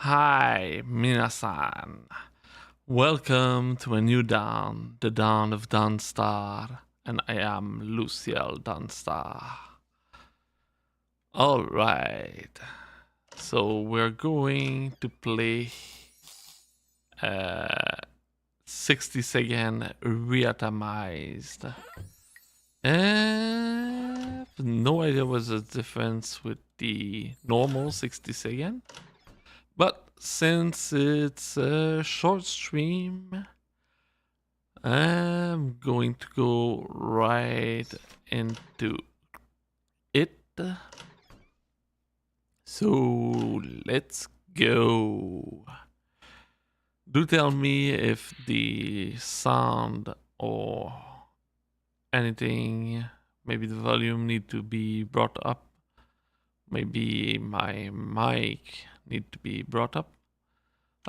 Hi, minasan. Welcome to a new dawn, the dawn of Dawnstar, and I am Luciel Dawnstar. Alright, so we're going to play uh, 60-second Reatomized. No idea what's the difference with the normal 60-second. But since it's a short stream, I'm going to go right into it. So let's go. Do tell me if the sound or anything, maybe the volume need to be brought up. Maybe my mic need to be brought up.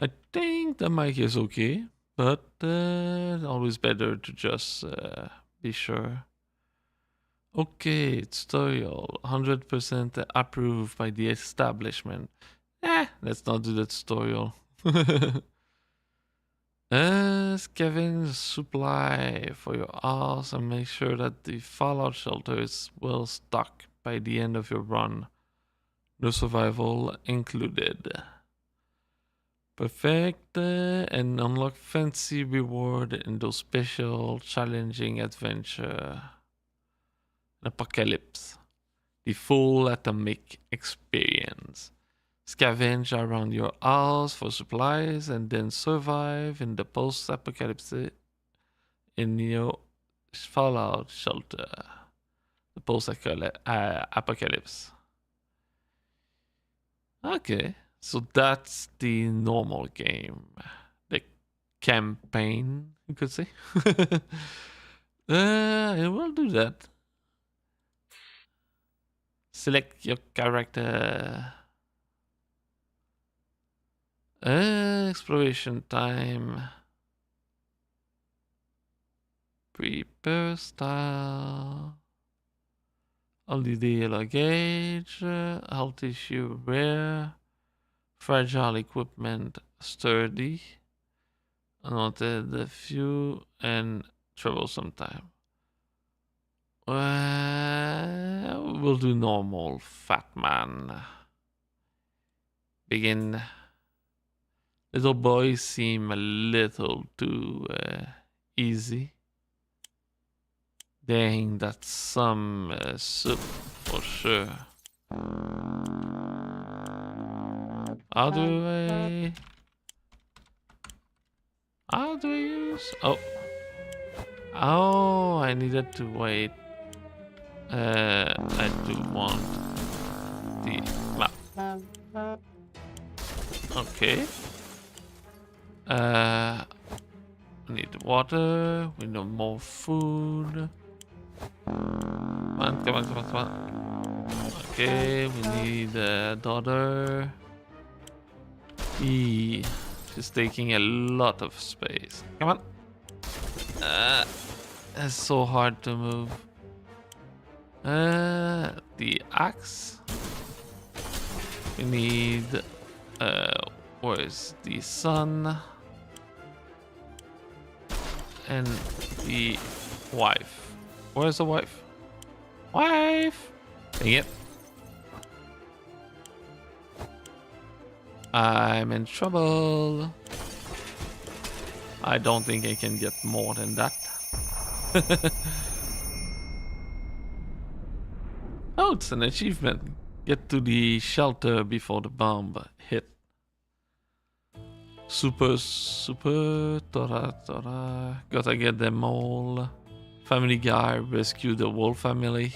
I think the mic is okay, but always better to just be sure. Okay, tutorial 100% approved by the establishment. Let's not do the tutorial. Scavenge supply for your house and make sure that the fallout shelter is well stocked by the end of your run. No survival included. Perfect and unlock fancy reward in those special challenging adventure. Apocalypse. The full atomic experience. Scavenge around your house for supplies and then survive in the post-apocalypse in your fallout shelter. The post-apocalypse. Okay. So that's the normal game. The campaign, you could say. I will do that. Select your character. Exploration time. Prepare style. Holiday luggage. Health issue rare. Fragile equipment, sturdy, unwanted few, and troublesome time. We'll do normal, fat man. Begin. Little boys seem a little too easy. Dang, that's some soup for sure. How do I use? Oh, I needed to wait. I do want the map. Okay. We need water. We need more food. Come on. Okay, we need a daughter. She's taking a lot of space. Come on. It's so hard to move. The axe. We need. Where is the sun? And the wife. Where's the wife? Wife! Dang it. I'm in trouble. I don't think I can get more than that. Oh, it's an achievement. Get to the shelter before the bomb hit. Super, Tora. Gotta get them all. Family Guy, rescue the whole family.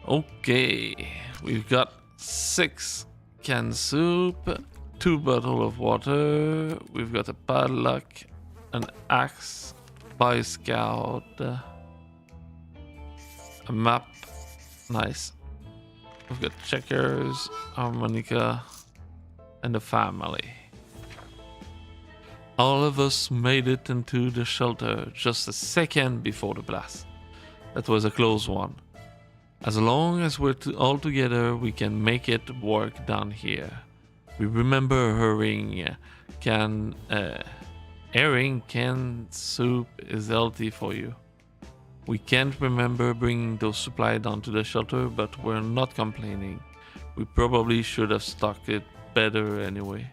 Okay, we've got 6 canned soup, 2 bottles of water. We've got a padlock, an axe, Boy Scout, a map. Nice. We've got checkers, harmonica, and the family. All of us made it into the shelter just a second before the blast. That was a close one. As long as we're all together, we can make it work down here. We remember airing canned soup is healthy for you. We can't remember bringing those supplies down to the shelter, but we're not complaining. We probably should have stocked it better anyway.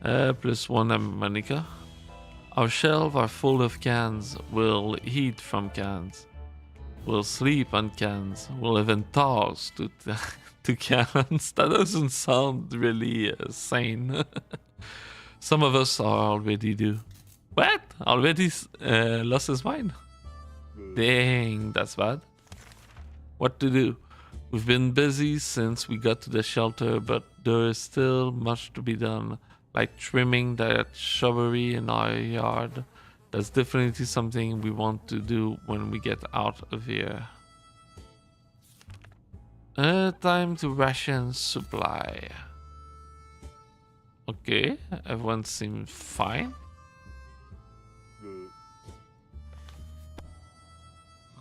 +1 Monica. Our shelves are full of cans. We'll eat from cans. We'll sleep on cans. We'll even toss to cans. That doesn't sound really sane. Some of us already do. What? Already lost his mind? Dang, that's bad. What to do? We've been busy since we got to the shelter, but there is still much to be done, like trimming that shrubbery in our yard. That's definitely something we want to do when we get out of here. Time to ration supply. Okay, everyone seems fine.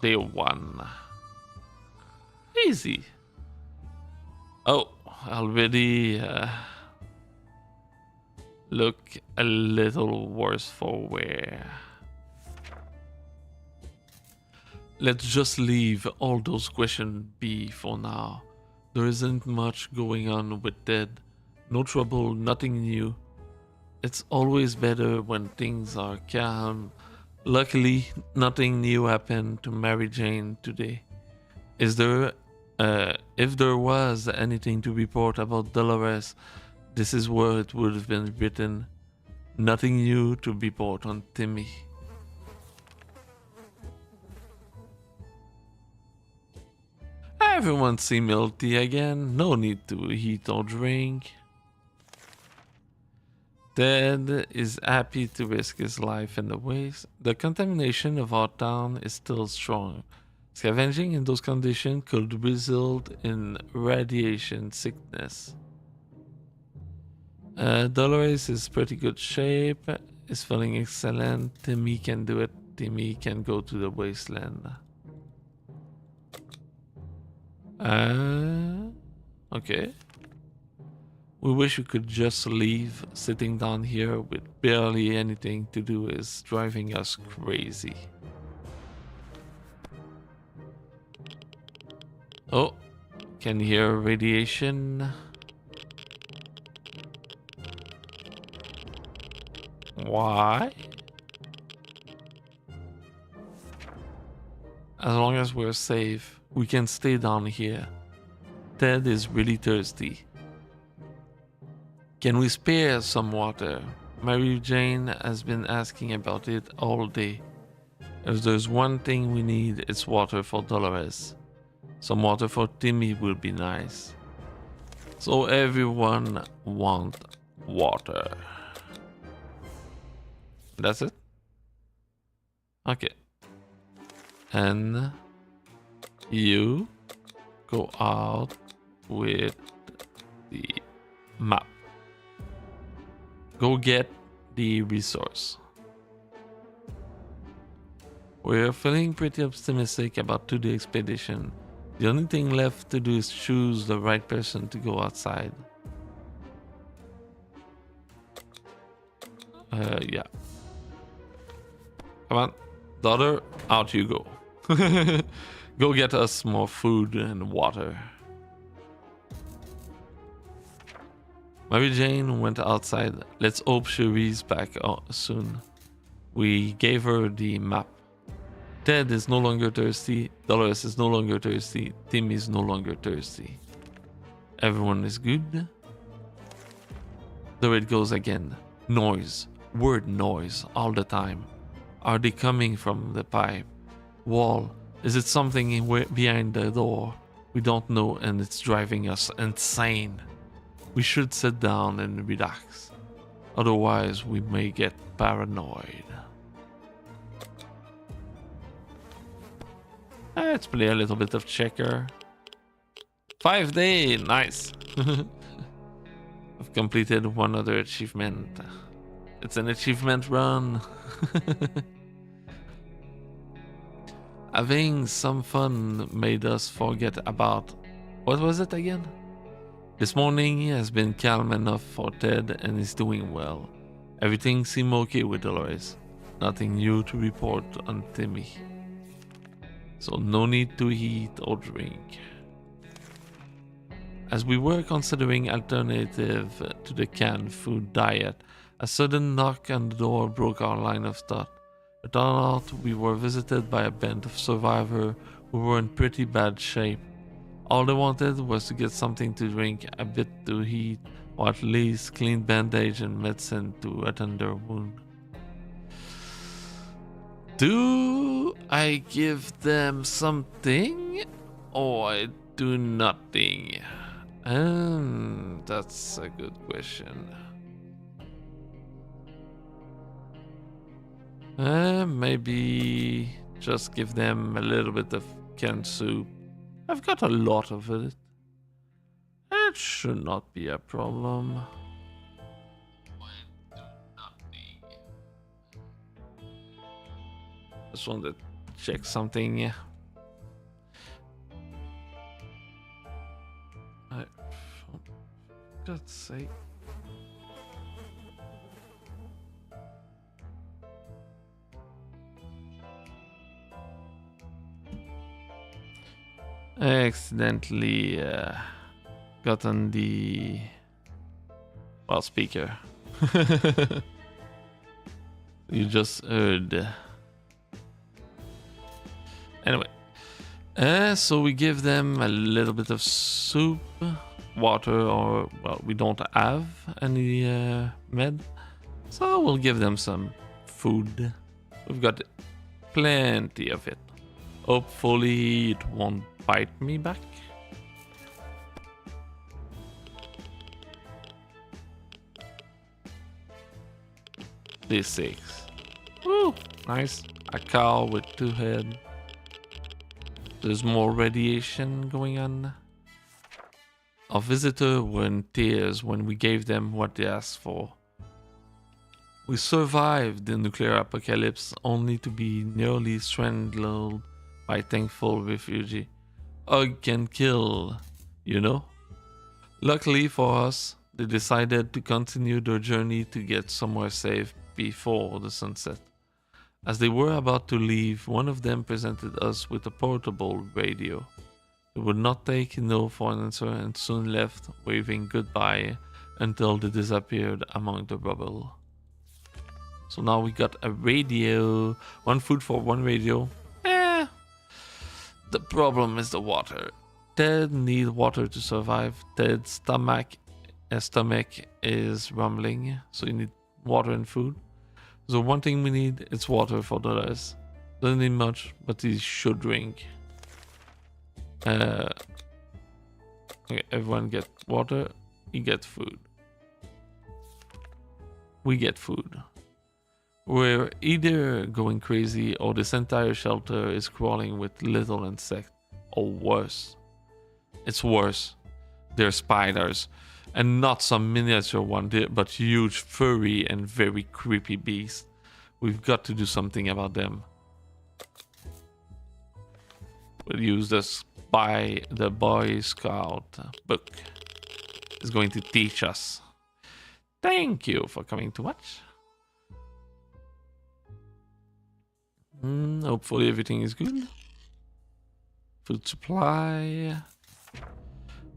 Day 1. Easy. Oh, already look a little worse for wear. Let's just leave all those questions be for now. There isn't much going on with Ted. No trouble, nothing new. It's always better when things are calm. Luckily, nothing new happened to Mary Jane today. If there was anything to report about Dolores, this is where it would have been written. Nothing new to report on Timmy. Everyone seems healthy again. No need to eat or drink. Ted is happy to risk his life in the waste. The contamination of our town is still strong. Scavenging in those conditions could result in radiation sickness. Dolores is pretty good shape. Is feeling excellent. Timmy can do it. Timmy can go to the wasteland. Okay. We wish we could just leave. Sitting down here with barely anything to do is driving us crazy. Oh, can hear radiation. Why? As long as we're safe, we can stay down here. Ted is really thirsty. Can we spare some water? Mary Jane has been asking about it all day. If there's one thing we need, it's water for Dolores. Some water for Timmy will be nice. So everyone want water. That's it? Okay. And you go out with the map. Go get the resource. We're feeling pretty optimistic about today's expedition. The only thing left to do is choose the right person to go outside. Yeah. Come on, daughter, out you go. Go get us more food and water. Mary Jane went outside. Let's hope Cherie's back soon. We gave her the map. Ted is no longer thirsty. Dolores is no longer thirsty. Tim is no longer thirsty. Everyone is good. There it goes again. Noise. Word noise all the time. Are they coming from the pipe? Wall. Is it something behind the door? We don't know, and it's driving us insane. We should sit down and relax. Otherwise, we may get paranoid. Let's play a little bit of checker. 5 day, nice. I've completed one other achievement. It's an achievement run. Having some fun made us forget about... What was it again? This morning has been calm enough for Ted and is doing well. Everything seemed okay with Dolores. Nothing new to report on Timmy. So no need to eat or drink. As we were considering alternative to the canned food diet, a sudden knock on the door broke our line of thought. It turned out we were visited by a band of survivors who were in pretty bad shape. All they wanted was to get something to drink, a bit to eat, or at least clean bandage and medicine to attend their wound. Do I give them something, or I do nothing? That's a good question. Maybe just give them a little bit of canned soup. I've got a lot of it. It should not be a problem. Just want to check something. For God's sake. I accidentally gotten the speaker. You just heard. Anyway, so we give them a little bit of soup, water, or well, we don't have any med, so we'll give them some food. We've got plenty of it. Hopefully it won't bite me back. This 6. Woo! Nice. A cow with 2 heads. There's more radiation going on. Our visitor were in tears when we gave them what they asked for. We survived the nuclear apocalypse only to be nearly strangled by thankful refugee. Hug can kill, you know? Luckily for us, they decided to continue their journey to get somewhere safe before the sunset. As they were about to leave, one of them presented us with a portable radio. They would not take no for an answer and soon left, waving goodbye until they disappeared among the rubble. So now we got a radio, 1 food for 1 radio. The problem is the water. Ted needs water to survive. Ted's stomach is rumbling, so you need water and food. So one thing we need is water for the rest. Doesn't need much, but he should drink. Okay, everyone get water. You get food. We get food. We're either going crazy or this entire shelter is crawling with little insects. Or worse. It's worse. They're spiders. And not some miniature one, but huge, furry, and very creepy beasts. We've got to do something about them. We'll use this the Boy Scout book. It's going to teach us. Thank you for coming to watch. Hopefully everything is good. Food supply.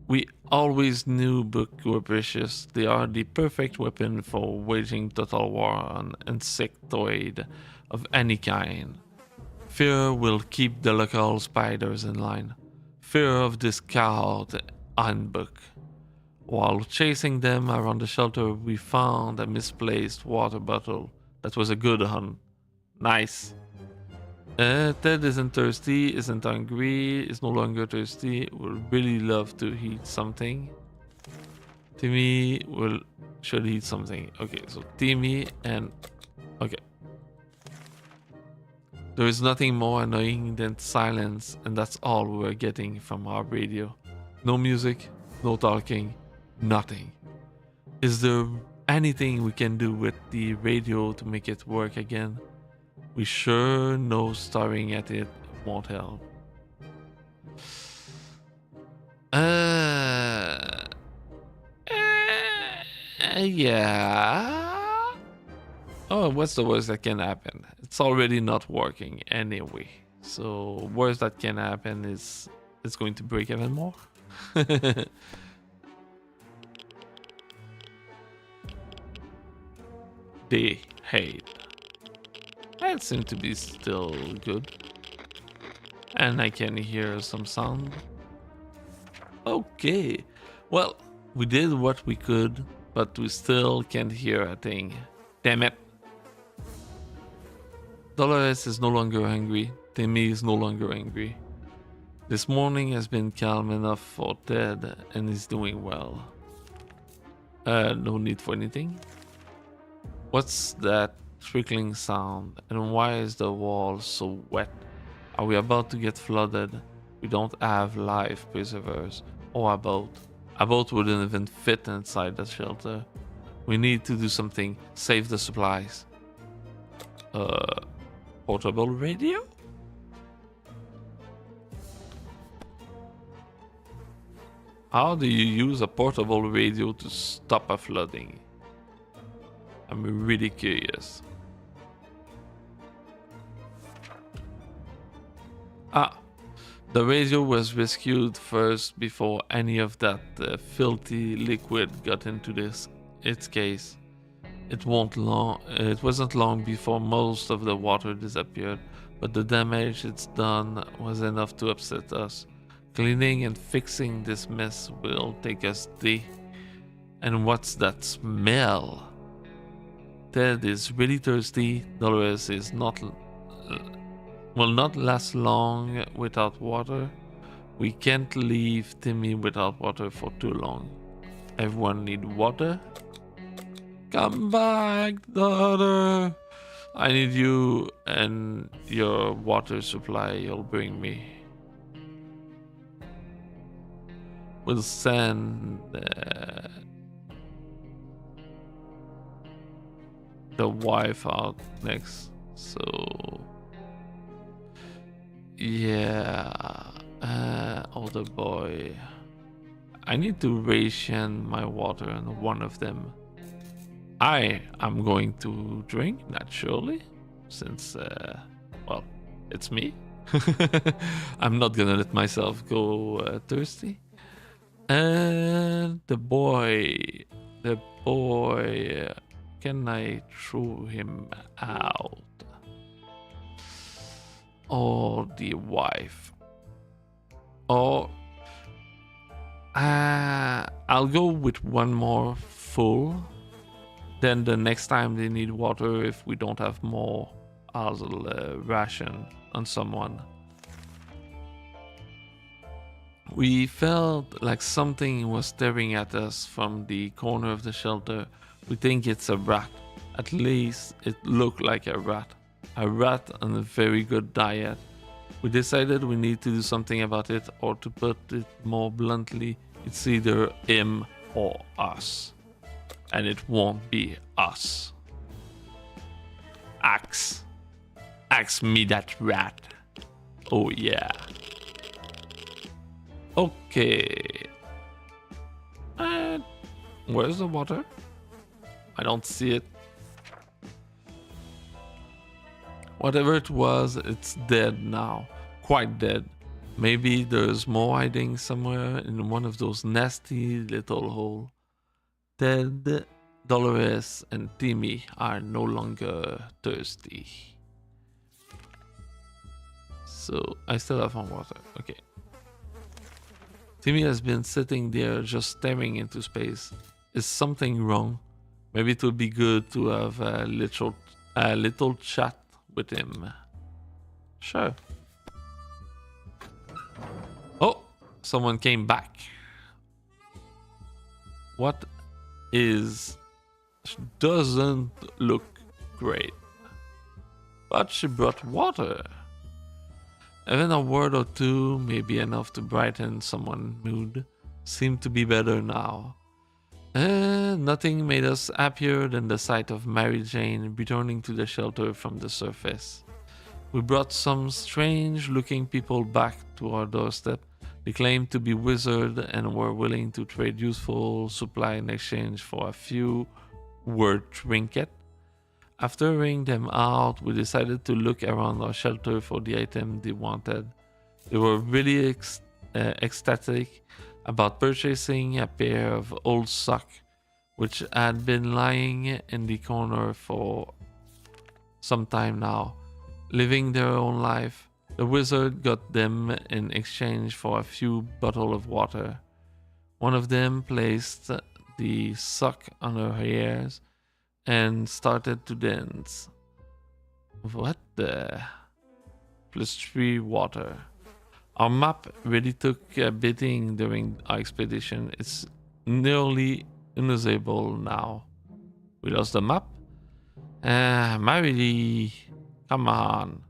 We always knew books were precious. They are the perfect weapon for waging total war on insectoid of any kind. Fear will keep the local spiders in line. Fear of this scout handbook. While chasing them around the shelter, we found a misplaced water bottle. That was a good hunt. Nice. Ted isn't thirsty, isn't hungry, is no longer thirsty, would really love to eat something. Timmy should eat something. Okay, so Timmy and... Okay. There is nothing more annoying than silence, and that's all we're getting from our radio. No music, no talking, nothing. Is there anything we can do with the radio to make it work again? We sure know staring at it won't help. Uh, yeah. Oh, what's the worst that can happen? It's already not working anyway. So worst that can happen is it's going to break even more. They hate. That seems to be still good. And I can hear some sound. Okay. Well, we did what we could, but we still can't hear a thing. Damn it. Dolores is no longer angry. Timmy is no longer angry. This morning has been calm enough for Ted, and he's doing well. No need for anything. What's that trickling sound, and why is the wall so wet? Are we about to get flooded? We don't have life preservers or a boat. A boat wouldn't even fit inside the shelter. We need to do something. Save the supplies. Portable radio? How do you use a portable radio to stop a flooding? I'm really curious. The radio was rescued first before any of that filthy liquid got into its case. It wasn't long before most of the water disappeared, but the damage it's done was enough to upset us. Cleaning and fixing this mess will take us days. And what's that smell? Ted is really thirsty. Dolores is not will not last long without water. We can't leave Timmy without water for too long. Everyone need water? Come back, daughter. I need you and your water supply you'll bring me. We'll send the wife out next. So yeah, older boy. I need to ration my water on one of them. I am going to drink, naturally, since, well, it's me. I'm not gonna let myself go thirsty. And the boy, can I throw him out? Or the wife? Or I'll go with one more full. Then the next time they need water, if we don't have more, I'll ration on someone. We felt like something was staring at us from the corner of the shelter. We think it's a rat. At least it looked like a rat. A rat on a very good diet. We decided we need to do something about it, or to put it more bluntly, it's either him or us. And it won't be us. Axe me that rat. Oh yeah. Okay. And where's the water? I don't see it. Whatever it was, it's dead now. Quite dead. Maybe there's more hiding somewhere in one of those nasty little holes. Ted, Dolores, and Timmy are no longer thirsty. So I still have one water. Okay. Timmy has been sitting there just staring into space. Is something wrong? Maybe it would be good to have a little chat with him. Sure. Oh, someone came back. What doesn't look great. But she brought water. Even a word or two may be enough to brighten someone's mood. Seem to be better now. Nothing made us happier than the sight of Mary Jane returning to the shelter from the surface. We brought some strange-looking people back to our doorstep. They claimed to be wizards and were willing to trade useful supply in exchange for a few word trinket. After hearing them out, we decided to look around our shelter for the item they wanted. They were really ecstatic about purchasing a pair of old socks, which had been lying in the corner for some time now, living their own life. The wizard got them in exchange for a few bottles of water. One of them placed the sock on her ears and started to dance. What the? +3 water. Our map really took a beating during our expedition. It's nearly unusable now. We lost the map? Mary, come on.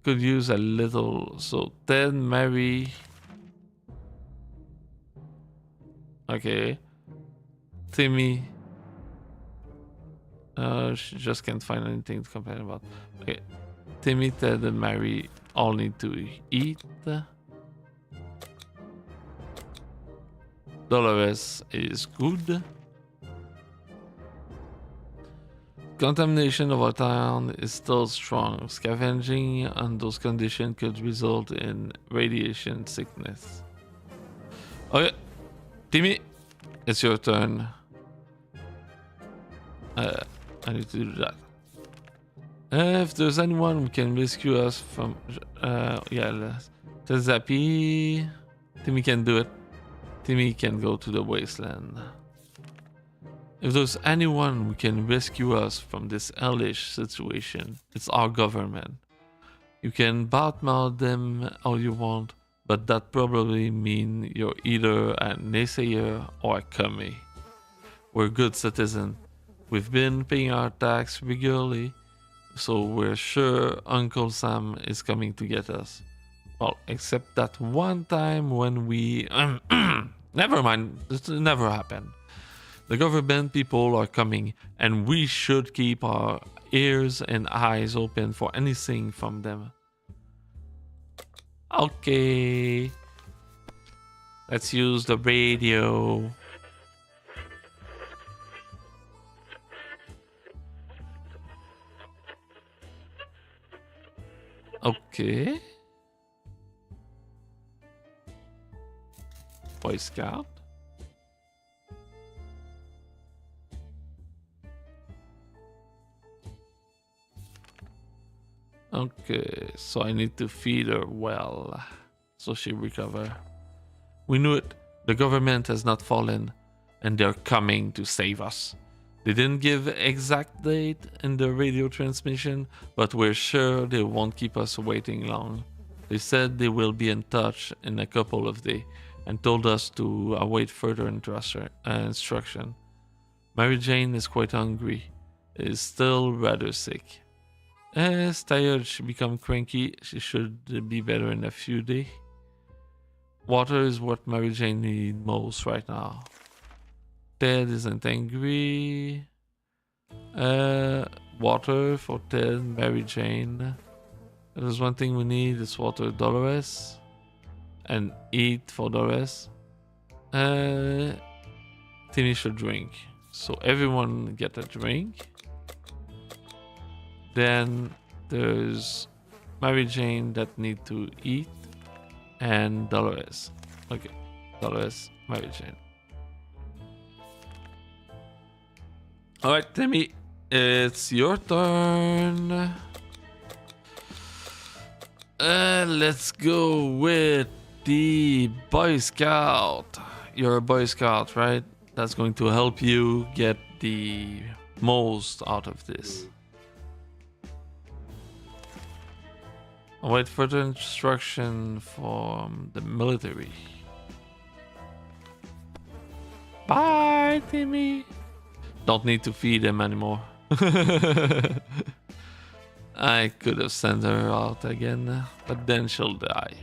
Could use a little. So Ted, Mary. Okay. Timmy. She just can't find anything to complain about. Okay. Timmy, Ted, and Mary all need to eat. Dolores is good. Contamination of our town is still strong. Scavenging on those conditions could result in radiation sickness. Okay, Timmy, it's your turn. I need to do that. If there's anyone who can rescue us from... yeah, tell Zappy. Timmy can do it. Timmy can go to the wasteland. If there's anyone who can rescue us from this hellish situation, it's our government. You can badmouth them all you want, but that probably means you're either a naysayer or a commie. We're good citizens. We've been paying our tax regularly, so we're sure Uncle Sam is coming to get us. Well, except that one time when we... never mind, this never happened. The government people are coming, and we should keep our ears and eyes open for anything from them. Okay. Let's use the radio. Okay. Boy Scout. Okay, so I need to feed her well, so she recover. We knew it. The government has not fallen, and they're coming to save us. They didn't give exact date in the radio transmission, but we're sure they won't keep us waiting long. They said they will be in touch in a couple of days, and told us to await further instruction. Mary Jane is quite hungry, is still rather sick. Is tired, she become cranky. She should be better in a few days. Water is what Mary Jane needs most right now. Ted isn't angry. Water for Ted, Mary Jane. There's one thing we need, it's water, Dolores. And eat for Dolores. Timmy should drink. So everyone get a drink. Then there's Mary Jane that need to eat, and Dolores. Okay, Dolores, Mary Jane. All right, Timmy, it's your turn. Let's go with the Boy Scout. You're a Boy Scout, right? That's going to help you get the most out of this. Await further instruction from the military. Bye, Timmy. Don't need to feed him anymore. I could have sent her out again, but then she'll die.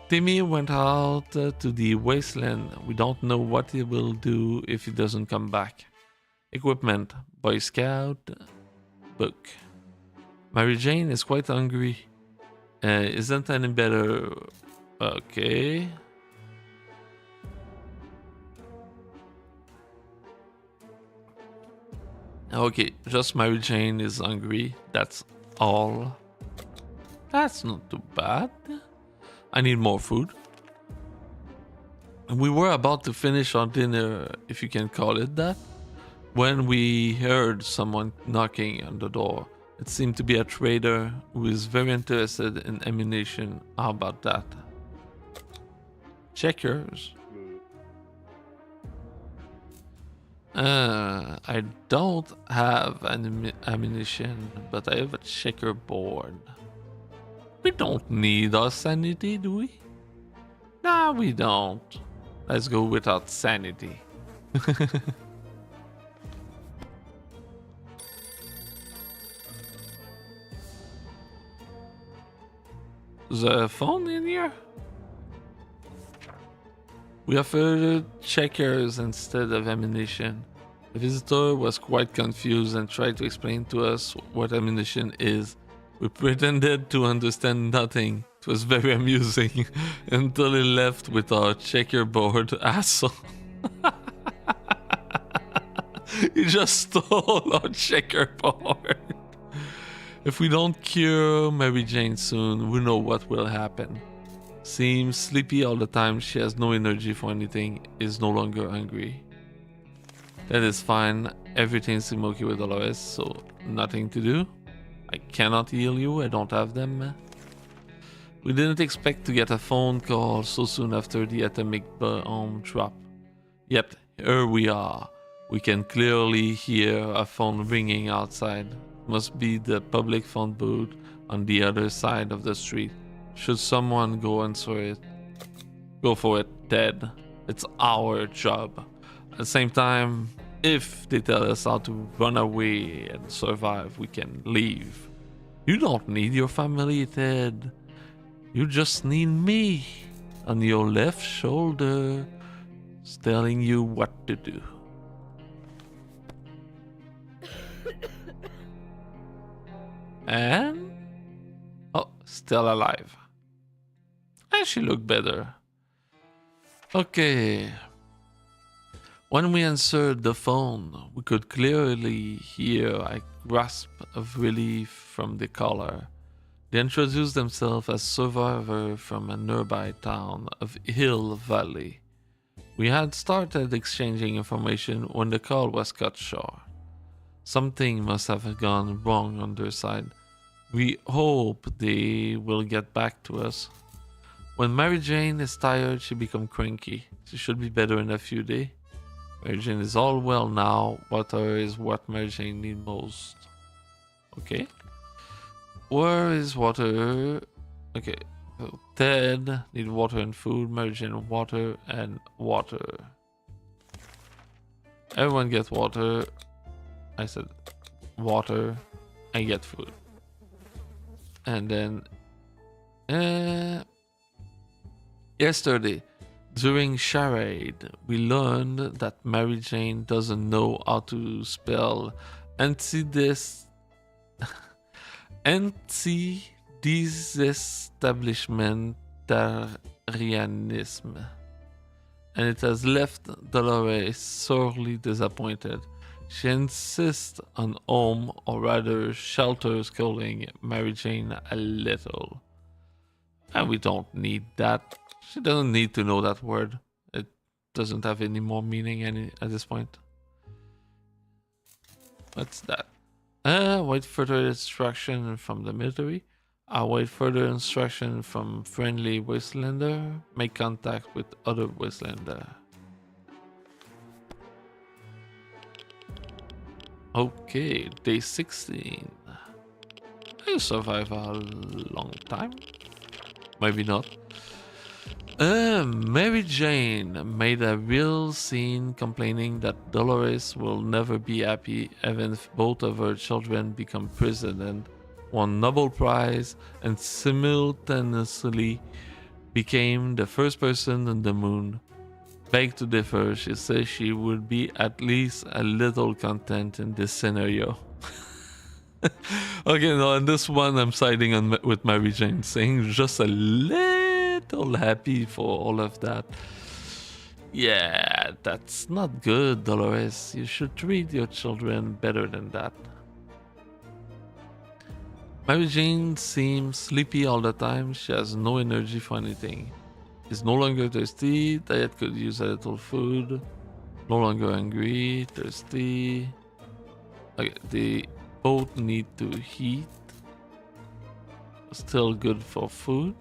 Timmy went out to the wasteland. We don't know what he will do if he doesn't come back. Equipment, Boy Scout, book. Mary Jane is quite hungry. Isn't any better. Okay. Okay, just Mary Jane is hungry. That's all. That's not too bad. I need more food. We were about to finish our dinner, if you can call it that, when we heard someone knocking on the door. It seemed to be a trader who is very interested in ammunition. How about that? Checkers. I don't have ammunition, but I have a checkerboard. We don't need our sanity, do we? Nah, we don't. Let's go without sanity. The phone in here? We offered checkers instead of ammunition. The visitor was quite confused and tried to explain to us what ammunition is. We pretended to understand nothing. It was very amusing until he left with our checkerboard asshole. He just stole our checkerboard. If we don't cure Mary Jane soon, we know what will happen. Seems sleepy all the time, she has no energy for anything, is no longer hungry. That is fine, everything seems okay with Dolores, so nothing to do. I cannot heal you, I don't have them. We didn't expect to get a phone call so soon after the atomic bomb drop. Yet, here we are. We can clearly hear a phone ringing outside. Must be the public phone booth on the other side of the street. Should someone go answer it? Go for it, Ted. It's our job. At the same time, if they tell us how to run away and survive, we can leave. You don't need your family, Ted. You just need me on your left shoulder, telling you what to do. And... oh, still alive. And she looked better. Okay. When we answered the phone, we could clearly hear a grasp of relief from the caller. They introduced themselves as survivors from a nearby town of Hill Valley. We had started exchanging information when the call was cut short. Something must have gone wrong on their side. We hope they will get back to us. When Mary Jane is tired, she becomes cranky. She should be better in a few days. Mary Jane is all well now. Water is what Mary Jane needs most. Okay. Where is water? Okay. So Ted needs water and food. Mary Jane water and water. Everyone gets water. I said water. I get food. And then yesterday during charade we learned that Mary Jane doesn't know how to spell anti-disestablishmentarianism, and it has left Dolores sorely disappointed. She insists on home, or rather shelter, schooling Mary Jane a little. And we don't need that. She doesn't need to know that word. It doesn't have any more meaning at this point. What's that? Wait further instruction from the military. Await further instruction from friendly wastelander. Make contact with other wastelander. Okay, day 16. I survive a long time. Maybe not. Mary Jane made a real scene complaining that Dolores will never be happy even if both of her children become president, won Nobel Prize, and simultaneously became the first person on the moon. Beg to differ, she says she would be at least a little content in this scenario. Okay, no, on this one I'm siding with Mary Jane, saying just a little happy for all of that. Yeah, that's not good, Dolores. You should treat your children better than that. Mary Jane seems sleepy all the time. She has no energy for anything. Is no longer thirsty. Diet could use a little food. No longer hungry. Thirsty. Okay, they both need to eat. Still good for food.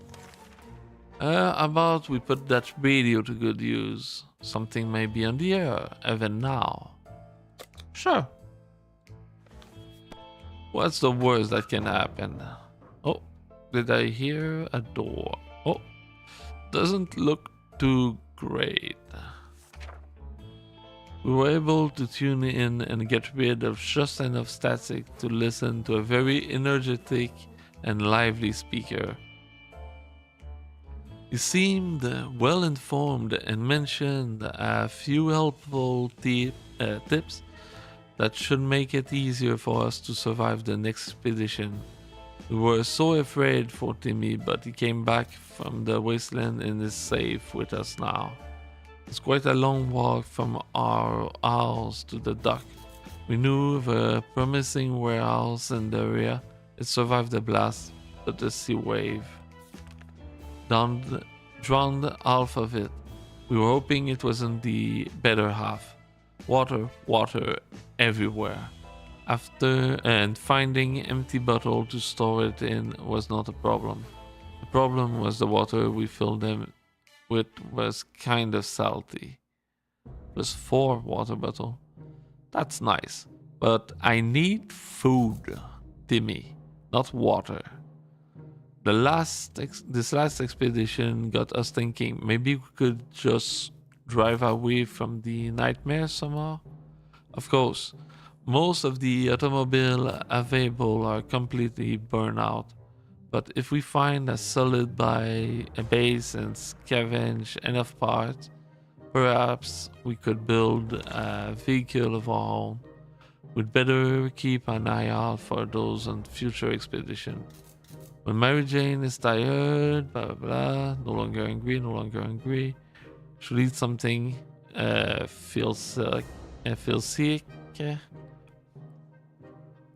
About we put that radio to good use. Something may be on the air, even now. Sure. What's the worst that can happen? Oh, did I hear a door? Oh, doesn't look too great. We were able to tune in and get rid of just enough static to listen to a very energetic and lively speaker. He seemed well informed and mentioned a few helpful tips that should make it easier for us to survive the next expedition. We were so afraid for Timmy, but he came back from the wasteland and is safe with us now. It's quite a long walk from our house to the dock. We knew of a promising warehouse in the area. It survived the blast, but the sea wave drowned half of it. We were hoping it wasn't the better half. Water everywhere. After and finding empty bottle to store it in was not a problem. The problem was the water we filled them with was kind of salty. Plus 4 water bottle. That's nice. But I need food, Timmy, not water. This last expedition got us thinking maybe we could just drive away from the nightmare somehow. Of course, most of the automobile available are completely burned out. But if we find a solid base and scavenge enough parts, perhaps we could build a vehicle of our own. We'd better keep an eye out for those on future expedition. When Mary Jane is tired, blah blah blah, no longer angry, should eat something, feels sick.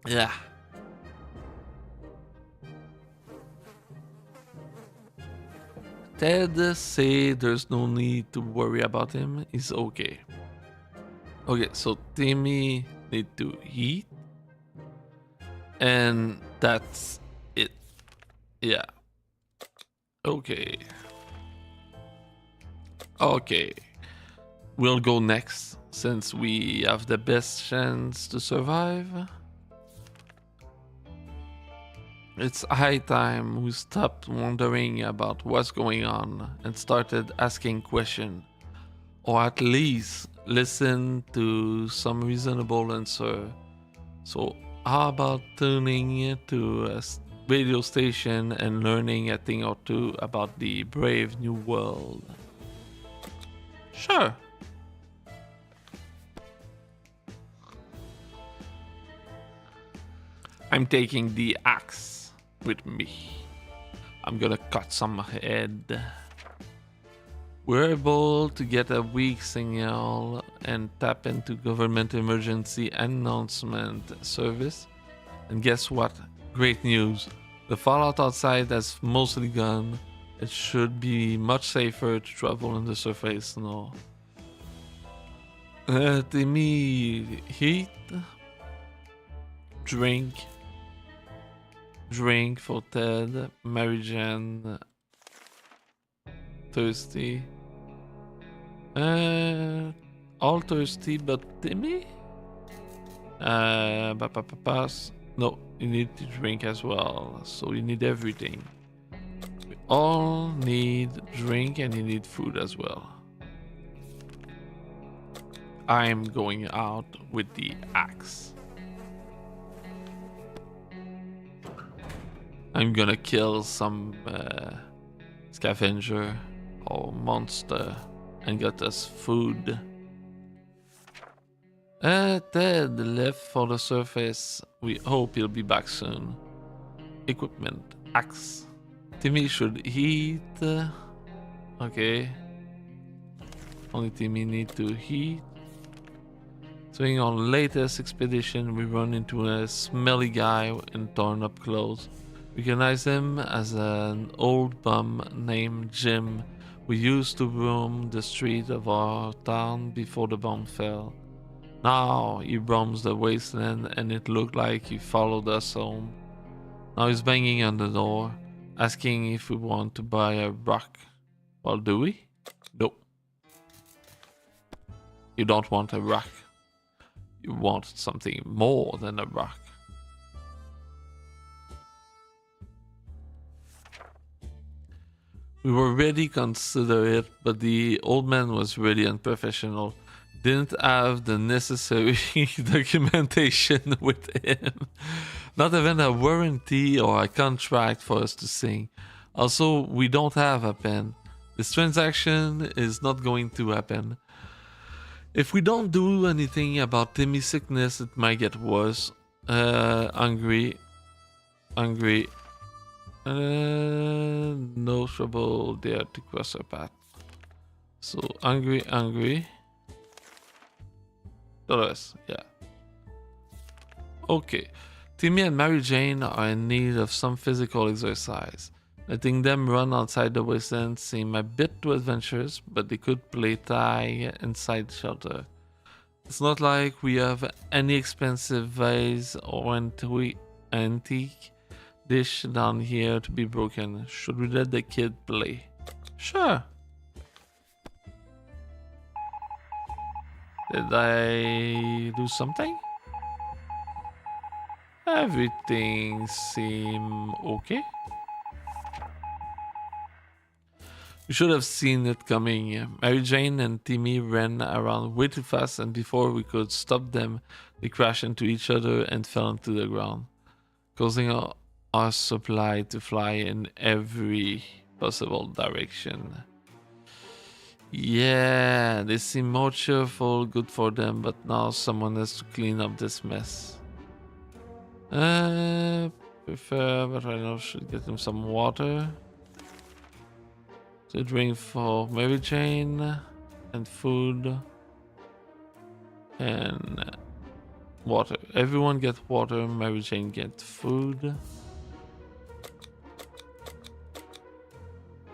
Yeah. Ted say there's no need to worry about him. He's okay. Okay, so Timmy need to eat, and that's it. Yeah. Okay. Okay. We'll go next since we have the best chance to survive. It's high time we stopped wondering about what's going on and started asking questions, or at least listen to some reasonable answer. So how about tuning to a radio station and learning a thing or two about the brave new world? Sure. I'm taking the axe with me. I'm gonna cut some head. We're able to get a weak signal and tap into government emergency announcement service. And guess what? Great news. The fallout outside has mostly gone. It should be much safer to travel on the surface now. Timmy, heat, drink for Ted, Mary Jane, thirsty. All thirsty but Timmy? Pass. No, you need to drink as well, so you need everything. We all need drink and you need food as well. I'm going out with the axe. I'm gonna kill some scavenger or monster and get us food. Ted left for the surface. We hope he'll be back soon. Equipment. Axe. Timmy should eat. Okay. Only Timmy need to eat. During our latest expedition, we run into a smelly guy in torn up clothes. We recognize him as an old bum named Jim who used to roam the street of our town before the bomb fell. Now he roams the wasteland and it looked like he followed us home. Now he's banging on the door, asking if we want to buy a rock. Well, do we? No. You don't want a rock. You want something more than a rock. We were ready to consider it, but the old man was really unprofessional. Didn't have the necessary documentation with him. Not even a warranty or a contract for us to sing. Also, we don't have a pen. This transaction is not going to happen. If we don't do anything about Timmy's sickness, it might get worse. Hungry. No trouble there to cross our path. So, hungry. Dolores, yeah. Okay. Timmy and Mary Jane are in need of some physical exercise. Letting them run outside the wasteland seemed a bit too adventurous, but they could play tag inside the shelter. It's not like we have any expensive vase or antique dish down here to be broken. Should we let the kid play? Sure. Did I do something? Everything seemed okay. We should have seen it coming. Mary Jane and Timmy ran around way too fast, and before we could stop them, they crashed into each other and fell into the ground, causing our supply to fly in every possible direction. Yeah, they seem more cheerful, good for them, but now someone has to clean up this mess. Prefer, but right now should get them some water. So drink for Mary Jane and food and water. Everyone get water, Mary Jane get food.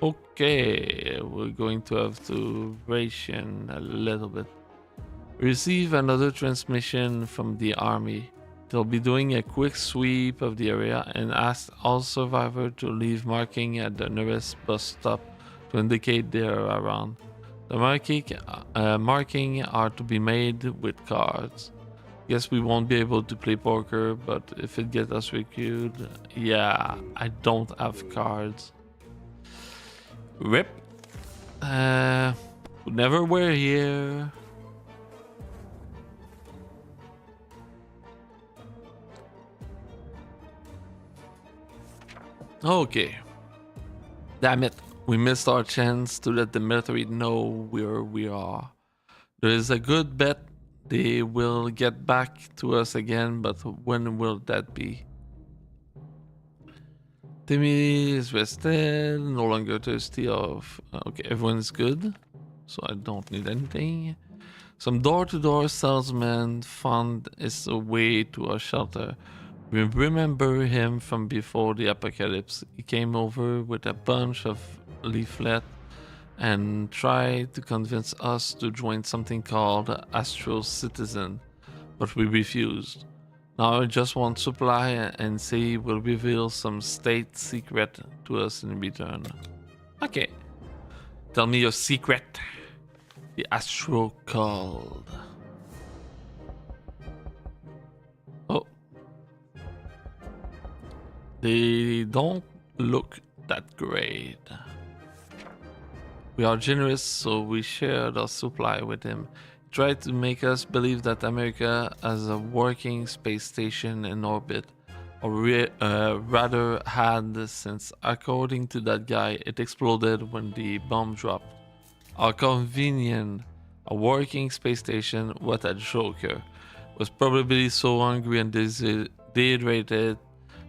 Okay, we're going to have to ration a little bit. Receive another transmission from the army. They'll be doing a quick sweep of the area and ask all survivors to leave marking at the nearest bus stop to indicate they're around. The marking are to be made with cards. Guess we won't be able to play poker, but if it gets us recruited, yeah, I don't have cards. Rip. Never were here. Okay. Damn it. We missed our chance to let the military know where we are. There is a good bet they will get back to us again, but when will that be? Timmy is rested, no longer thirsty of... Okay, everyone's good, so I don't need anything. Some door-to-door salesman found his way to our shelter. We remember him from before the apocalypse. He came over with a bunch of leaflet and tried to convince us to join something called Astro Citizen, but we refused. Now I just want supply and say he will reveal some state secret to us in return. Okay. Tell me your secret. The Astro called. Oh. They don't look that great. We are generous, so we shared our supply with him. He tried to make us believe that America has a working space station in orbit, or rather had, since according to that guy, it exploded when the bomb dropped. How convenient. A working space station, what a joker. Was probably so hungry and dehydrated,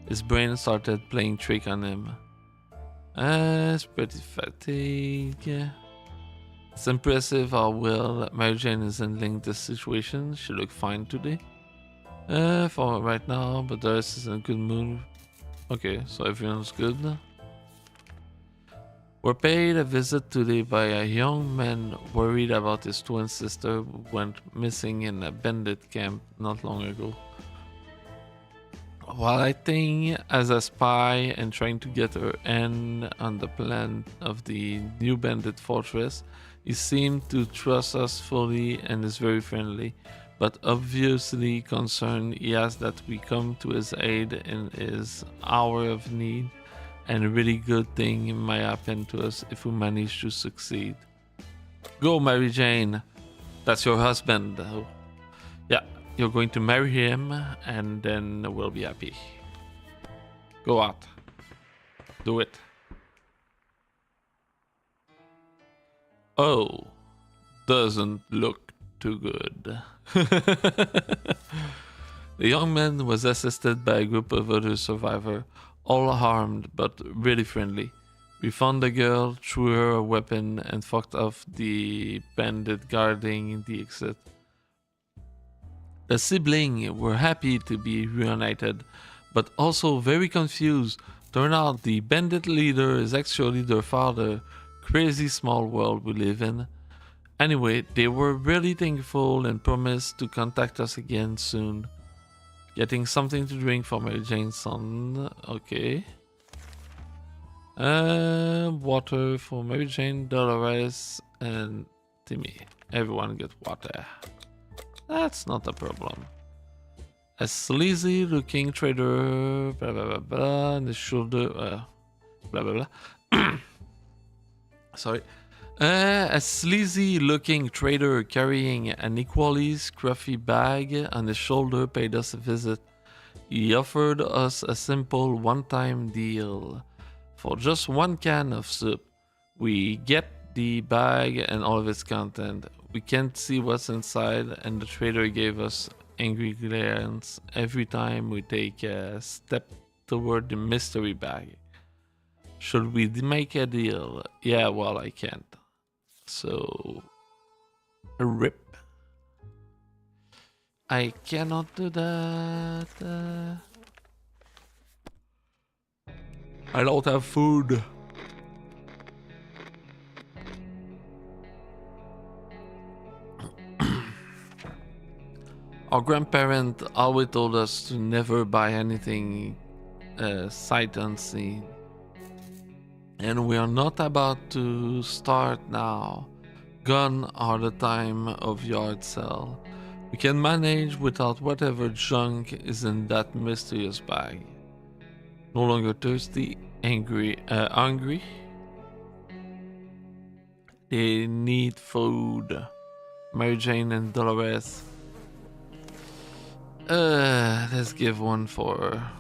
his brain started playing trick on him. It's pretty fatigued. It's impressive how well Mary Jane is handling this situation. She looked fine today. For right now, but the rest is in a good mood. Okay, so everyone's good. We're paid a visit today by a young man worried about his twin sister who went missing in a bandit camp not long ago. While acting as a spy and trying to get her in on the plan of the new bandit fortress, he seemed to trust us fully and is very friendly, but obviously concerned. He asks that we come to his aid in his hour of need, and a really good thing might happen to us if we manage to succeed. Go, Mary Jane. That's your husband. Yeah, you're going to marry him, and then we'll be happy. Go out. Do it. Oh, doesn't look too good. The young man was assisted by a group of other survivors, all harmed but really friendly. We found the girl, threw her a weapon, and fucked off the bandit guarding the exit. The siblings were happy to be reunited, but also very confused. Turned out the bandit leader is actually their father. Crazy small world we live in. Anyway, they were really thankful and promised to contact us again soon. Getting something to drink for Mary Jane's son. Okay. Water for Mary Jane, Dolores, and Timmy. Everyone get water. That's not a problem. A sleazy looking trader, blah blah blah blah, on the shoulder, blah blah blah. Sorry. A sleazy looking trader carrying an equally scruffy bag on his shoulder paid us a visit. He offered us a simple one-time deal. For just one can of soup, we get the bag and all of its content. We can't see what's inside, and the trader gave us angry glance every time we take a step toward the mystery bag. Should we make a deal? Yeah, well, I can't. So, a rip. I cannot do that. I don't have food. Our grandparent always told us to never buy anything sight unseen. And we are not about to start now. Gone are the time of yard sale. We can manage without whatever junk is in that mysterious bag. No longer thirsty, hungry. They need food. Mary Jane and Dolores. Let's give one for her.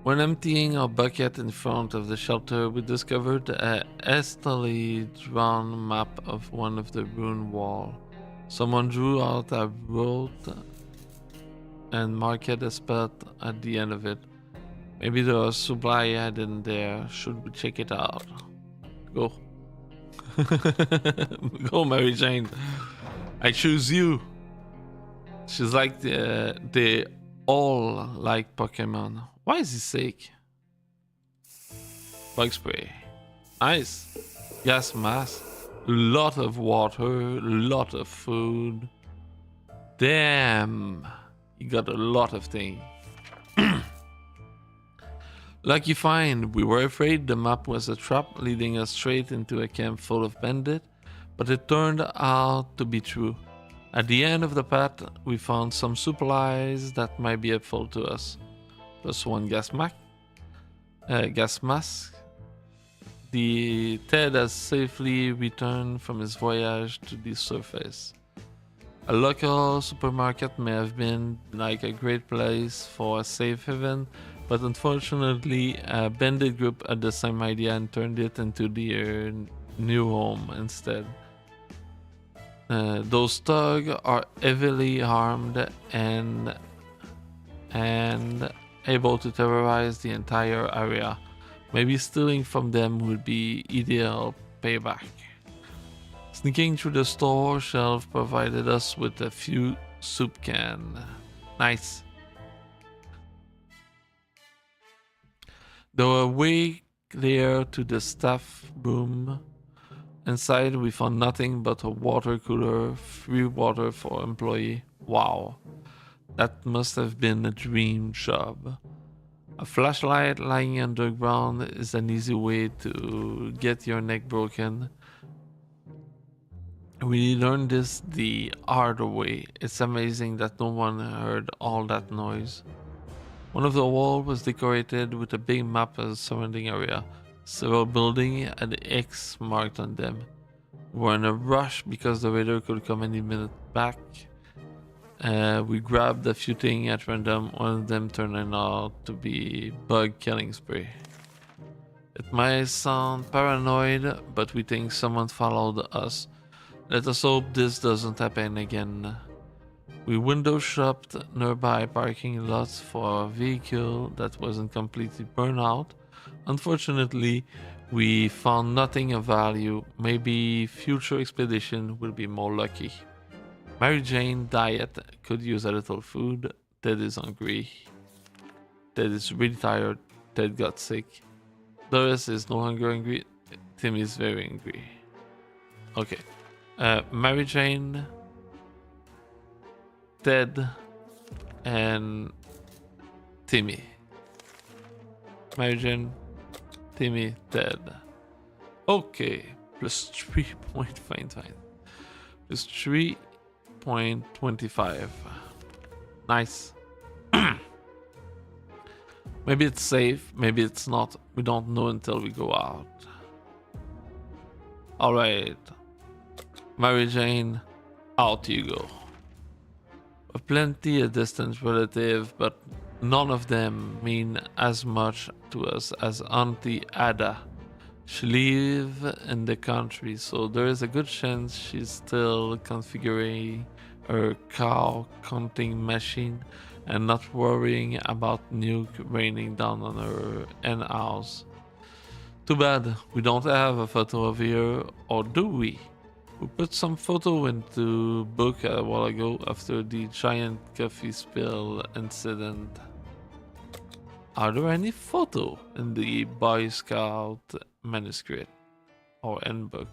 When emptying our bucket in front of the shelter, we discovered a hastily drawn map of one of the ruined wall. Someone drew out a road and marked a spot at the end of it. Maybe there was supply hidden there. Should we check it out? Go. Go, Mary Jane. I choose you. She's like they all like Pokemon. Why is he sick? Bug spray. Nice. Gas mask. Lot of water. Lot of food. Damn. You got a lot of things. Lucky find. We were afraid the map was a trap leading us straight into a camp full of bandits, but it turned out to be true. At the end of the path, we found some supplies that might be helpful to us. Plus one gas mask. The Ted has safely returned from his voyage to the surface. A local supermarket may have been like a great place for a safe haven, but unfortunately a bandit group had the same idea and turned it into their new home instead. Those thugs are heavily armed and able to terrorize the entire area. Maybe stealing from them would be ideal payback. Sneaking through the store shelf provided us with a few soup cans. Nice. They were way clear to the staff room. Inside, we found nothing but a water cooler, free water for employee. Wow, that must have been a dream job. A flashlight lying underground is an easy way to get your neck broken. We learned this the hard way. It's amazing that no one heard all that noise. One of the walls was decorated with a big map of the surrounding area. Several buildings had the X marked on them. We were in a rush because the raider could come any minute back. We grabbed a few things at random, one of them turning out to be bug killing spray. It might sound paranoid, but we think someone followed us. Let us hope this doesn't happen again. We window shopped nearby parking lots for a vehicle that wasn't completely burned out. Unfortunately, we found nothing of value. Maybe future expedition will be more lucky. Mary Jane diet could use a little food. Ted is hungry. Ted is really tired. Ted got sick. Doris is no longer angry. Tim is very angry. Okay. Mary Jane, Ted, and Timmy. Mary Jane, Timmy, Ted. Okay. Plus 3.55. Plus 3.25. Nice. Maybe it's safe, maybe it's not. We don't know until we go out. Alright. Mary Jane, out you go. Plenty of distant relative, but none of them mean as much to us as Auntie Ada. She lives in the country, so there is a good chance she's still configuring her cow counting machine and not worrying about nuke raining down on her hen house. Too bad we don't have a photo of her, or do we? We put some photo into book a while ago after the giant coffee spill incident. Are there any photo in the Boy Scout manuscript or handbook?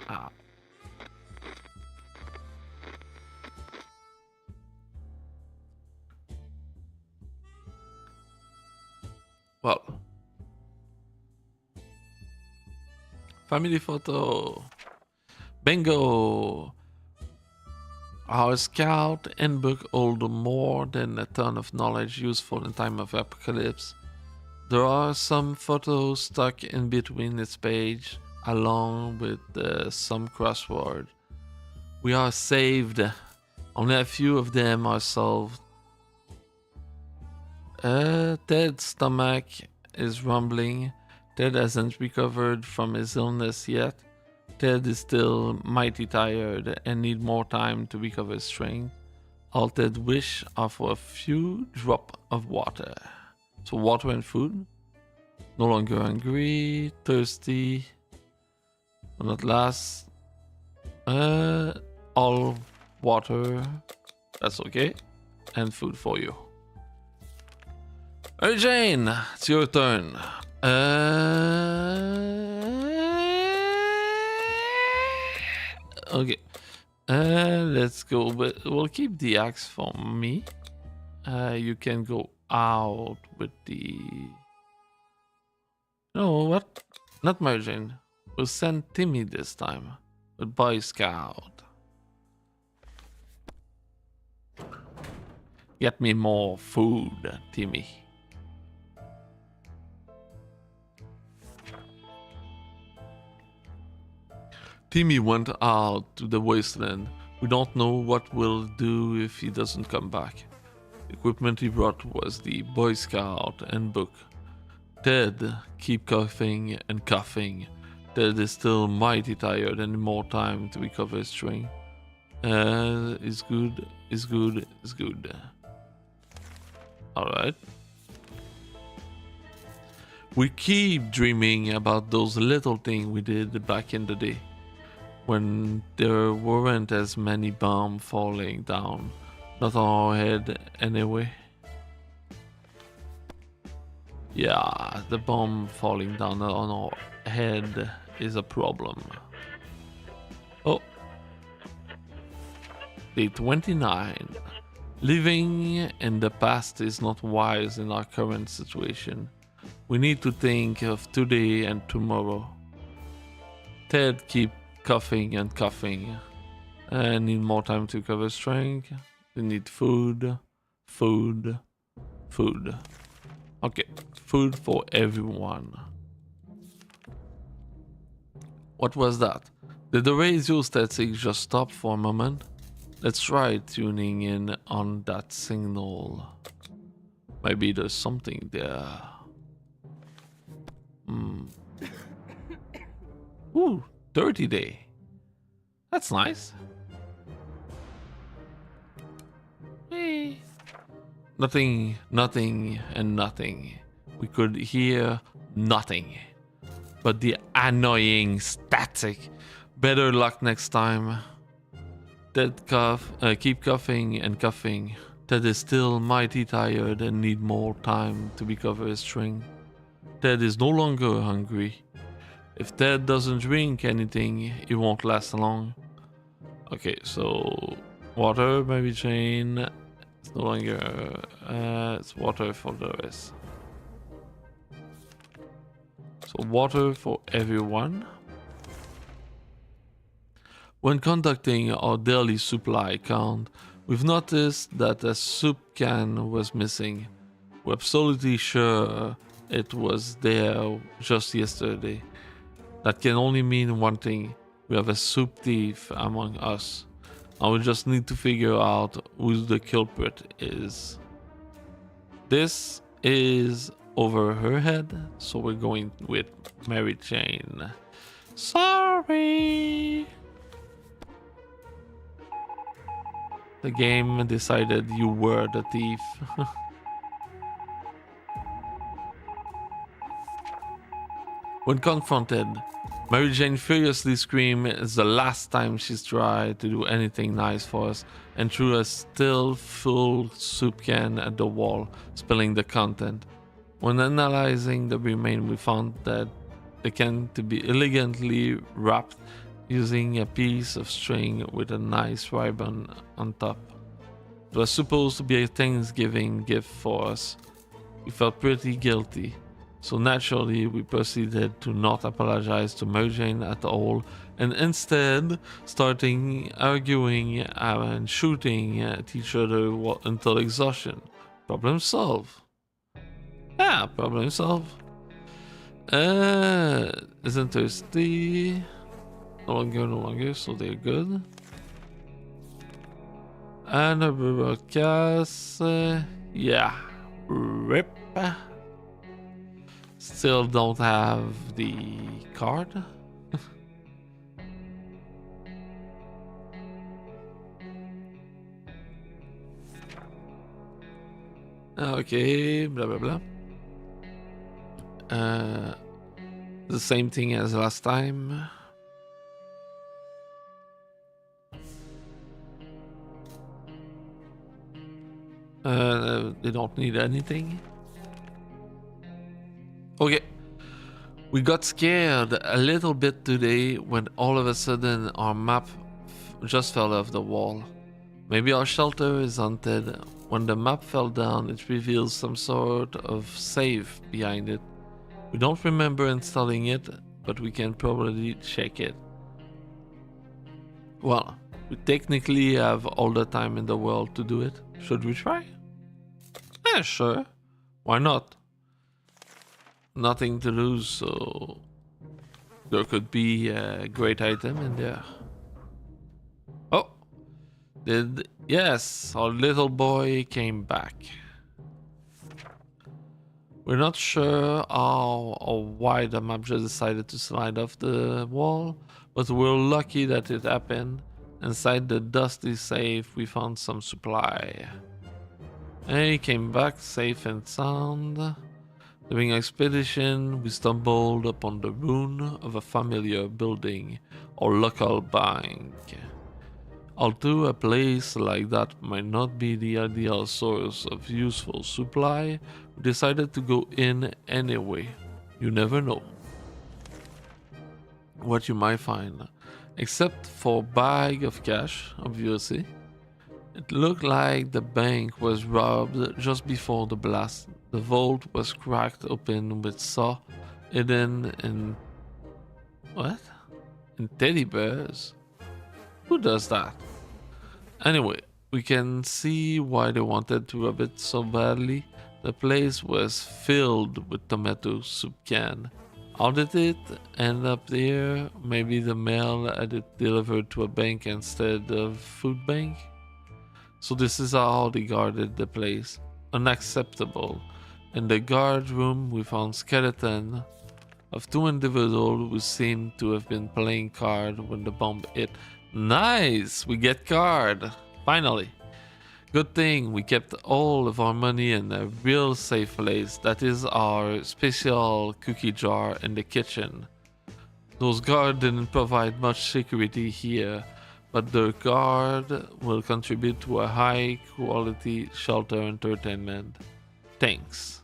Ah. Well. Family photo. Bingo! Our scout handbook holds more than a ton of knowledge useful in time of apocalypse. There are some photos stuck in between its page, along with some crossword. We are saved. Only a few of them are solved. Ted's stomach is rumbling. Ted hasn't recovered from his illness yet. Ted is still mighty tired and need more time to recover strength. All Ted wish are for a few drops of water. So water and food. No longer hungry, thirsty. Will not last. All water. That's okay. And food for you. Hey Jane, it's your turn. Okay. Let's go. But we'll keep the axe for me. You can go out with the. No, what? Not Mary Jane. We'll send Timmy this time with Boy Scout. Get me more food, Timmy. Timmy went out to the wasteland. We don't know what we'll do if he doesn't come back. The equipment he brought was the Boy Scout and book. Ted keep coughing and coughing. Ted is still mighty tired and more time to recover his strength. Is good, is good, is good. Alright. We keep dreaming about those little things we did back in the day, when there weren't as many bombs falling down. Not on our head, anyway. Yeah, the bomb falling down on our head is a problem. Oh. Day 29. Living in the past is not wise in our current situation. We need to think of today and tomorrow. Ted keep coughing and coughing. I need more time to recover strength. We need food, food, food. Okay, food for everyone. What was that? Did the radio static just stop for a moment? Let's try tuning in on that signal. Maybe there's something there. Ooh, 30 day. That's nice. Hey. Nothing, nothing, and nothing. We could hear nothing but the annoying static. Better luck next time. Ted keep coughing and coughing. Ted is still mighty tired and need more time to recover his strength. Ted is no longer hungry. If Ted doesn't drink anything, it won't last long. Okay, so water, maybe Jane. It's no longer. It's water for the rest. So water for everyone. When conducting our daily supply count, we've noticed that a soup can was missing. We're absolutely sure it was there just yesterday. That can only mean one thing. We have a soup thief among us. Now we just need to figure out who the culprit is. This is over her head, so we're going with Mary Jane. Sorry! The game decided you were the thief. When confronted, Mary Jane furiously screamed it's the last time she's tried to do anything nice for us and threw a still full soup can at the wall, spilling the content. When analyzing the remains, we found that the can to be elegantly wrapped using a piece of string with a nice ribbon on top. It was supposed to be a Thanksgiving gift for us. We felt pretty guilty. So naturally, we proceeded to not apologize to Mary Jane at all, and instead starting arguing and shooting at each other until exhaustion. Problem solved. Yeah, problem solved. Isn't thirsty. No longer, so they're good. And a broadcast. Yeah. RIP. Still don't have the card. Okay, blah blah blah. The same thing as last time. They don't need anything. Okay. We got scared a little bit today when all of a sudden our map just fell off the wall. Maybe our shelter is haunted. When the map fell down, it reveals some sort of safe behind it. We don't remember installing it, but we can probably check it. Well, we technically have all the time in the world to do it. Should we try? Yeah, sure. Why not? Nothing to lose, so there could be a great item in there. Oh, yes, our little boy came back. We're not sure how or why the map just decided to slide off the wall, but we're lucky that it happened. Inside the dusty safe, we found some supply. And he came back safe and sound. During expedition, we stumbled upon the ruin of a familiar building or local bank. Although a place like that might not be the ideal source of useful supply, we decided to go in anyway. You never know what you might find. Except for a bag of cash, obviously. It looked like the bank was robbed just before the blast. The vault was cracked open with saw hidden in... what? In teddy bears? Who does that? Anyway, we can see why they wanted to rob it so badly. The place was filled with tomato soup can. How did it end up there? Maybe the mail had it delivered to a bank instead of food bank? So this is how they guarded the place. Unacceptable. In the guard room we found skeleton of two individuals who seemed to have been playing card when the bomb hit. Nice! We get card! Finally! Good thing we kept all of our money in a real safe place. That is our special cookie jar in the kitchen. Those guards didn't provide much security here, but the guard will contribute to a high quality shelter entertainment. Thanks.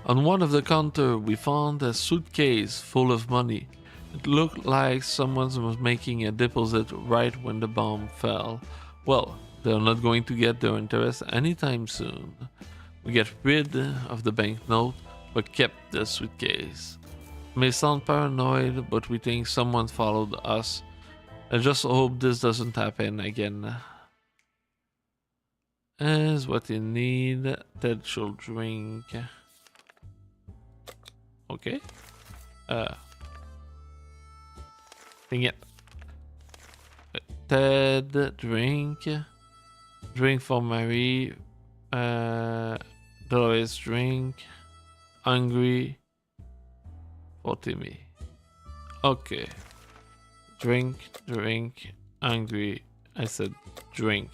On one of the counter we found a suitcase full of money. It looked like someone was making a deposit right when the bomb fell. Well, they're not going to get their interest anytime soon. We get rid of the banknote, but kept the suitcase. It may sound paranoid, but we think someone followed us. I just hope this doesn't happen again. Is what you need. Ted should drink. Okay. Dang it. Ted, drink. Drink for Mary. Dolores, drink. Hungry for Timmy. Okay. Drink, drink, hungry. I said drink.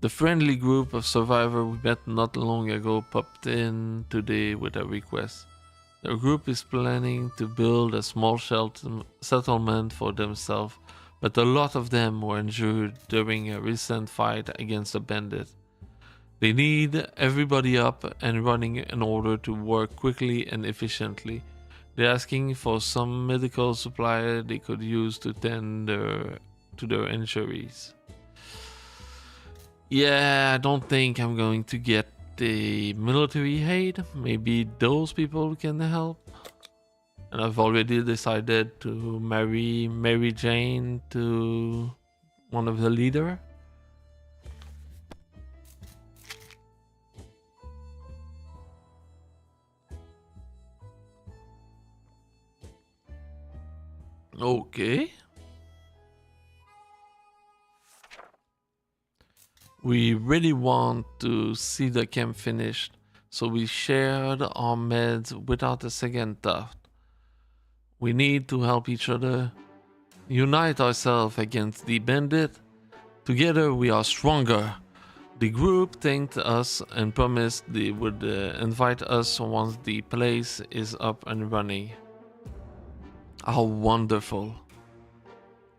The friendly group of survivors we met not long ago popped in today with a request. The group is planning to build a small settlement for themselves, but a lot of them were injured during a recent fight against a bandit. They need everybody up and running in order to work quickly and efficiently. They're asking for some medical supply they could use to tend to their injuries. Yeah, I don't think I'm going to get the military aid. Maybe those people can help. And I've already decided to marry Mary Jane to one of the leader. Okay. We really want to see the camp finished, so we shared our meds without a second thought. We need to help each other, unite ourselves against the bandit. Together we are stronger. The group thanked us and promised they would invite us once the place is up and running. How wonderful.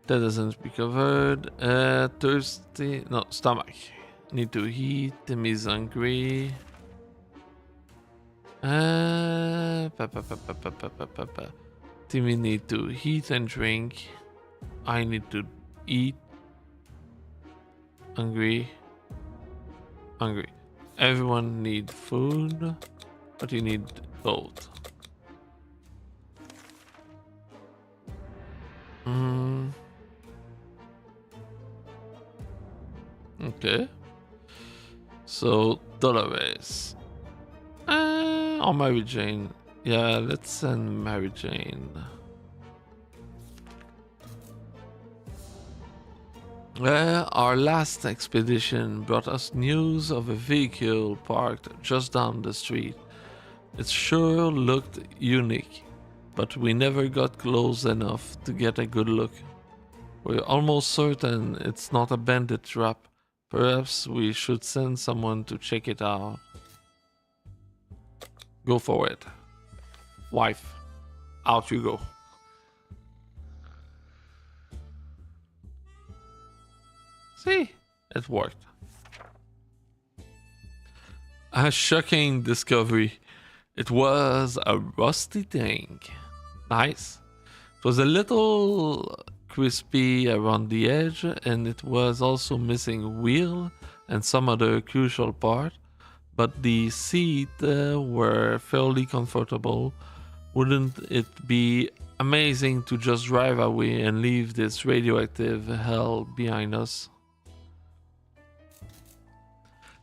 That doesn't recovered. Thirsty. No, stomach. Need to eat. Timmy's hungry. Timmy need to eat and drink. I need to eat. Hungry. Hungry. Everyone need food, but you need both. Okay. So, Dolores. Or Mary Jane. Yeah, let's send Mary Jane. Our last expedition brought us news of a vehicle parked just down the street. It sure looked unique, but we never got close enough to get a good look. We're almost certain it's not a bandit trap. Perhaps we should send someone to check it out. Go for it. Wife, out you go. See, it worked. A shocking discovery. It was a rusty tank. Nice. It was a little crispy around the edge, and it was also missing wheel and some other crucial part, but the seats were fairly comfortable. Wouldn't it be amazing to just drive away and leave this radioactive hell behind us?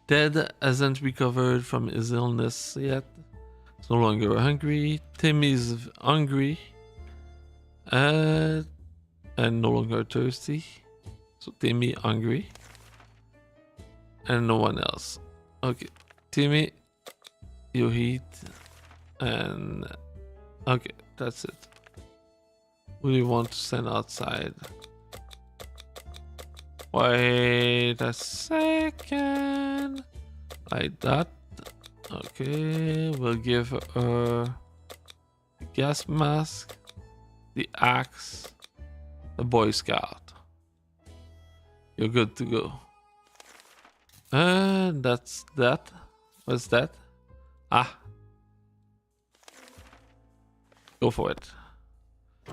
Ted hasn't recovered from his illness yet. He's no longer hungry. Timmy's hungry. And no longer thirsty. So Timmy hungry. And no one else. Okay. Timmy, you eat. And okay, that's it. Who do you want to send outside? Wait a second. Like that. Okay, we'll give her the gas mask, the axe, the Boy Scout. You're good to go. And that's that. What's that? Ah. Go for it.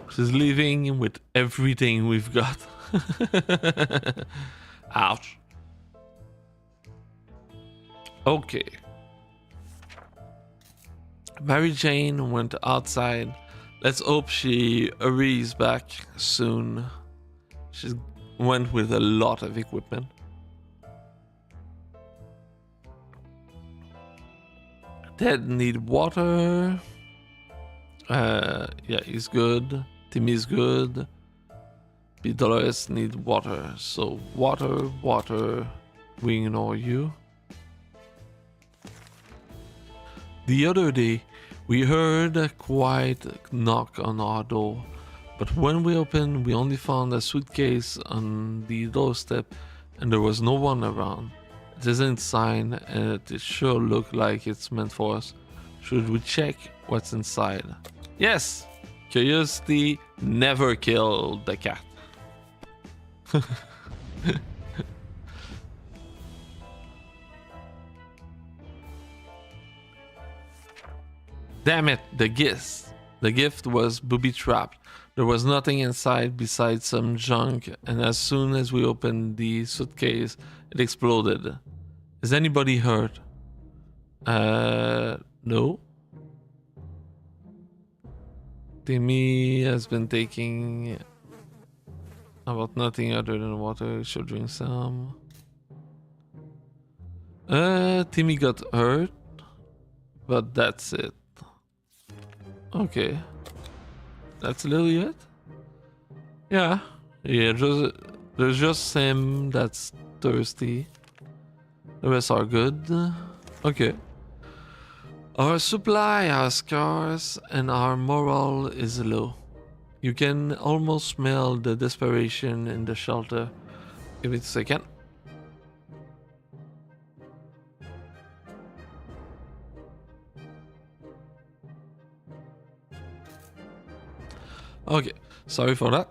She's leaving with everything we've got. Ouch. Okay. Mary Jane went outside. Let's hope she hurries back soon. She went with a lot of equipment. Ted need water. Yeah, he's good. Timmy's good. The Dolores need water. So water, water. We ignore you. The other day, we heard a quiet knock on our door, but when we opened, we only found a suitcase on the doorstep, and there was no one around. It isn't signed, and it sure looked like it's meant for us. Should we check what's inside? Yes! Curiosity never killed the cat. Damn it, the gift. The gift was booby-trapped. There was nothing inside besides some junk, and as soon as we opened the suitcase, it exploded. Is anybody hurt? No. Timmy has been taking about nothing other than water. Should drink some. Timmy got hurt, but that's it. Okay, that's literally it. Yeah, there's just Sam that's thirsty. The rest are good. Okay. Our supply are scarce and our morale is low. You can almost smell the desperation in the shelter. Give it a second. Okay, sorry for that.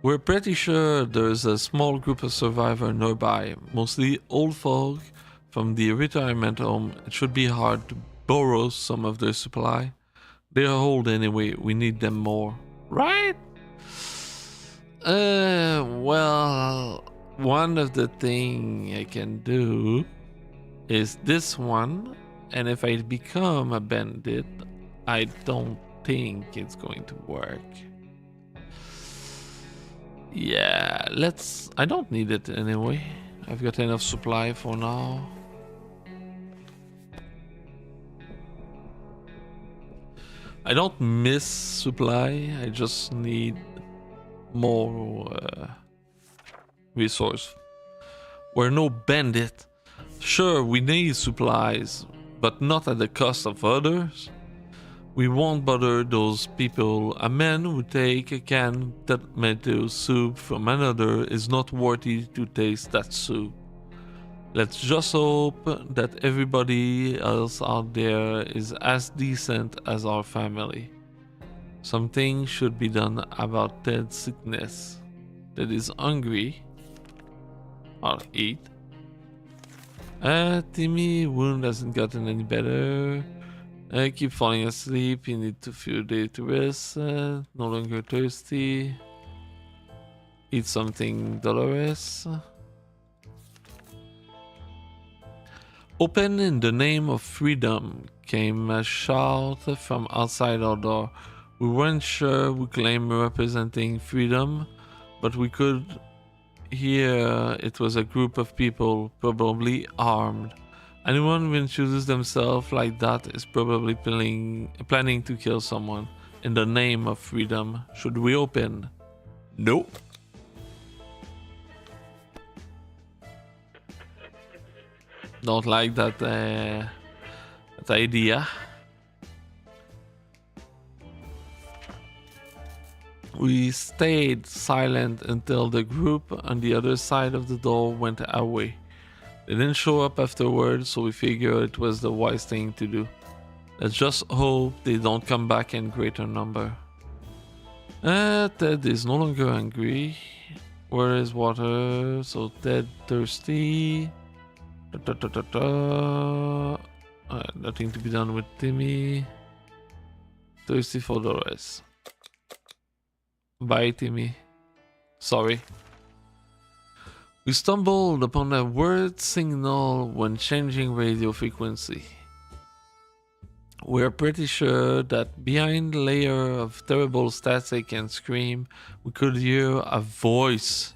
We're pretty sure there's a small group of survivors nearby, mostly old folk from the retirement home. It should be hard to borrow some of their supply. They're old anyway, we need them more. Right? Well, one of the things I can do is this one, and if I become a bandit, I don't think it's going to work. Yeah, I don't need it anyway. I've got enough supply for now. I don't miss supply, I just need more resource. We're no bandit. Sure, we need supplies, but not at the cost of others. We won't bother those people. A man who take a can tomato soup from another is not worthy to taste that soup. Let's just hope that everybody else out there is as decent as our family. Something should be done about Ted's sickness. Ted is hungry. I'll eat. Timmy wound hasn't gotten any better. Keep falling asleep. You need a few days to rest. No longer thirsty. Eat something dolorous. Open in the name of freedom, came a shout from outside our door. We weren't sure we claimed representing freedom, but we could hear it was a group of people, probably armed. Anyone who introduces themselves like that is probably planning to kill someone in the name of freedom. Should we open? Nope. Don't like that idea. We stayed silent until the group on the other side of the door went away. They didn't show up afterwards, so we figured it was the wise thing to do. Let's just hope they don't come back in greater number. Ted is no longer hungry. Where is water? So Ted thirsty. Nothing to be done with Timmy. Thirsty for the rest. Bye, Timmy. Sorry. We stumbled upon a word signal when changing radio frequency. We're pretty sure that behind the layer of terrible static and scream, we could hear a voice.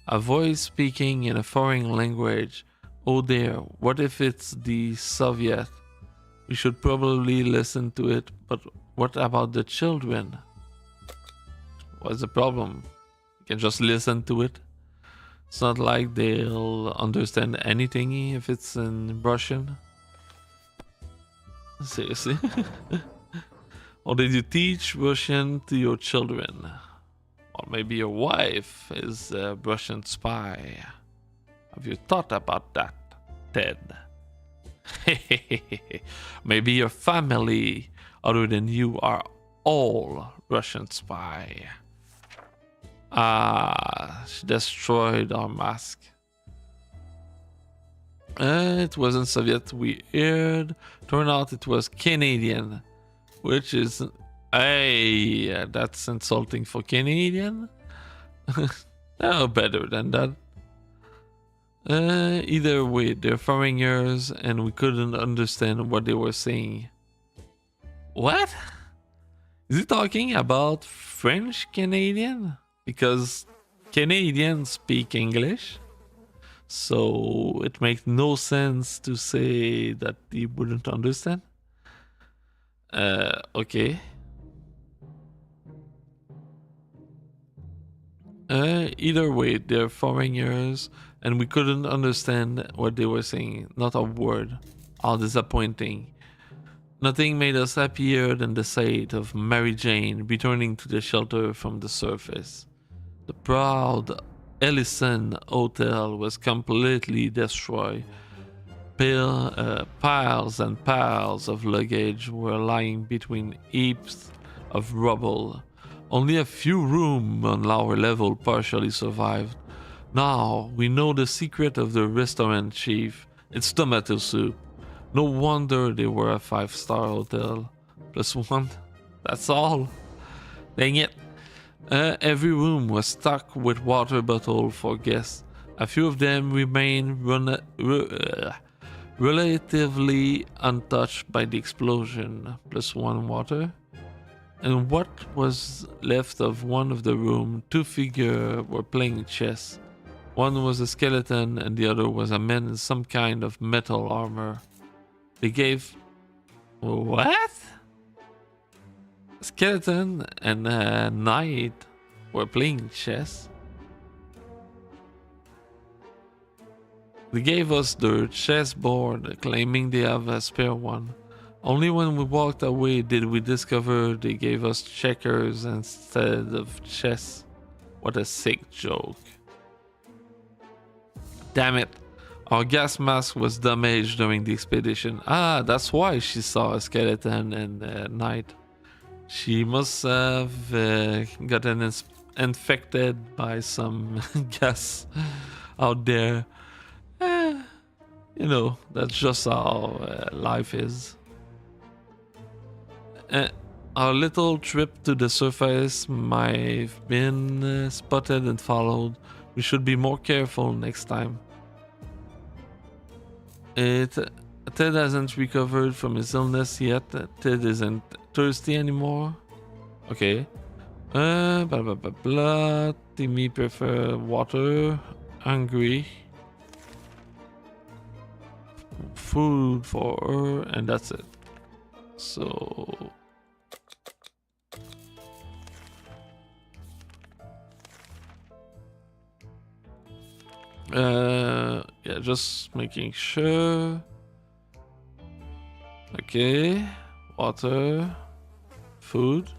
A voice speaking in a foreign language. Oh dear, what if it's the Soviet? We should probably listen to it, but what about the children? What's the problem? You can just listen to it. It's not like they'll understand anything if it's in Russian. Seriously? Or did you teach Russian to your children? Or maybe your wife is a Russian spy. Have you thought about that, Ted? Maybe your family, other than you, are all Russian spy. She destroyed our mask. It wasn't Soviet, we heard. Turned out it was Canadian, which is... Hey, that's insulting for Canadian. No, better than that. Either way, they're foreigners and we couldn't understand what they were saying. What? Is he talking about French Canadian? Because Canadians speak English. So it makes no sense to say that he wouldn't understand. Okay. Either way, they're foreigners and we couldn't understand what they were saying. Not a word. How disappointing. Nothing made us happier than the sight of Mary Jane returning to the shelter from the surface. The proud Ellison Hotel was completely destroyed. Piles and piles of luggage were lying between heaps of rubble. Only a few rooms on lower level partially survived. Now we know the secret of the restaurant chief. It's tomato soup. No wonder they were a 5-star hotel. +1. That's all. Dang it. Every room was stocked with water bottles for guests. A few of them remained relatively untouched by the explosion. +1 water. And what was left of one of the room, 2 figures were playing chess. One was a skeleton and the other was a man in some kind of metal armor. They gave... What? A skeleton and a knight were playing chess? They gave us their chessboard, claiming they have a spare one. Only when we walked away did we discover they gave us checkers instead of chess. What a sick joke. Damn it. Our gas mask was damaged during the expedition. Ah, that's why she saw a skeleton in the night. She must have gotten infected by some gas out there. Eh, you know, that's just how life is. Our little trip to the surface might have been spotted and followed. We should be more careful next time. Ted hasn't recovered from his illness yet. Ted isn't thirsty anymore. Okay. Blah blah blah blah. Timmy prefer water. Hungry. Food for her, and that's it. So. Yeah, just making sure. Okay, water, food,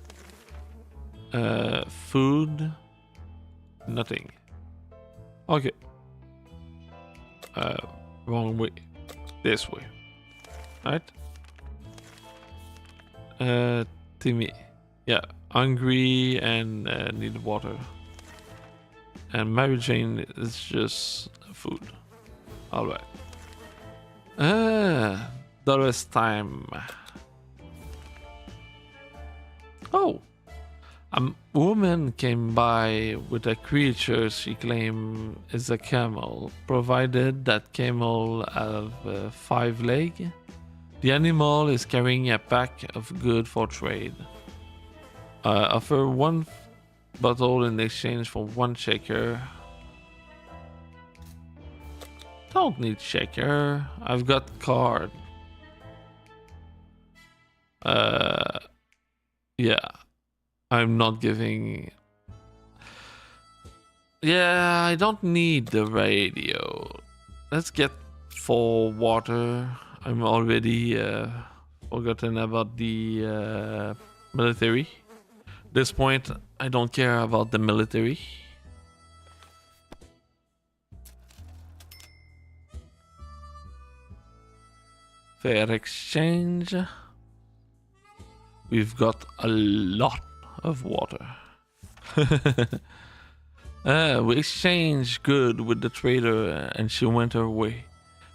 food, nothing. Okay. Wrong way. This way. Right? Timmy. Yeah, hungry and need water. And Mary Jane is just food. Alright. Dolores time. Oh! A woman came by with a creature she claimed is a camel, provided that camel have 5 legs. The animal is carrying a pack of goods for trade. Offer 1 bottle in exchange for 1 checker. Don't need checker. I've got card. Yeah. I'm not giving. Yeah, I don't need the radio. Let's get 4 water. I'm already forgotten about the military. At this point, I don't care about the military. Fair exchange. We've got a lot of water. We exchanged good with the trader and she went her way.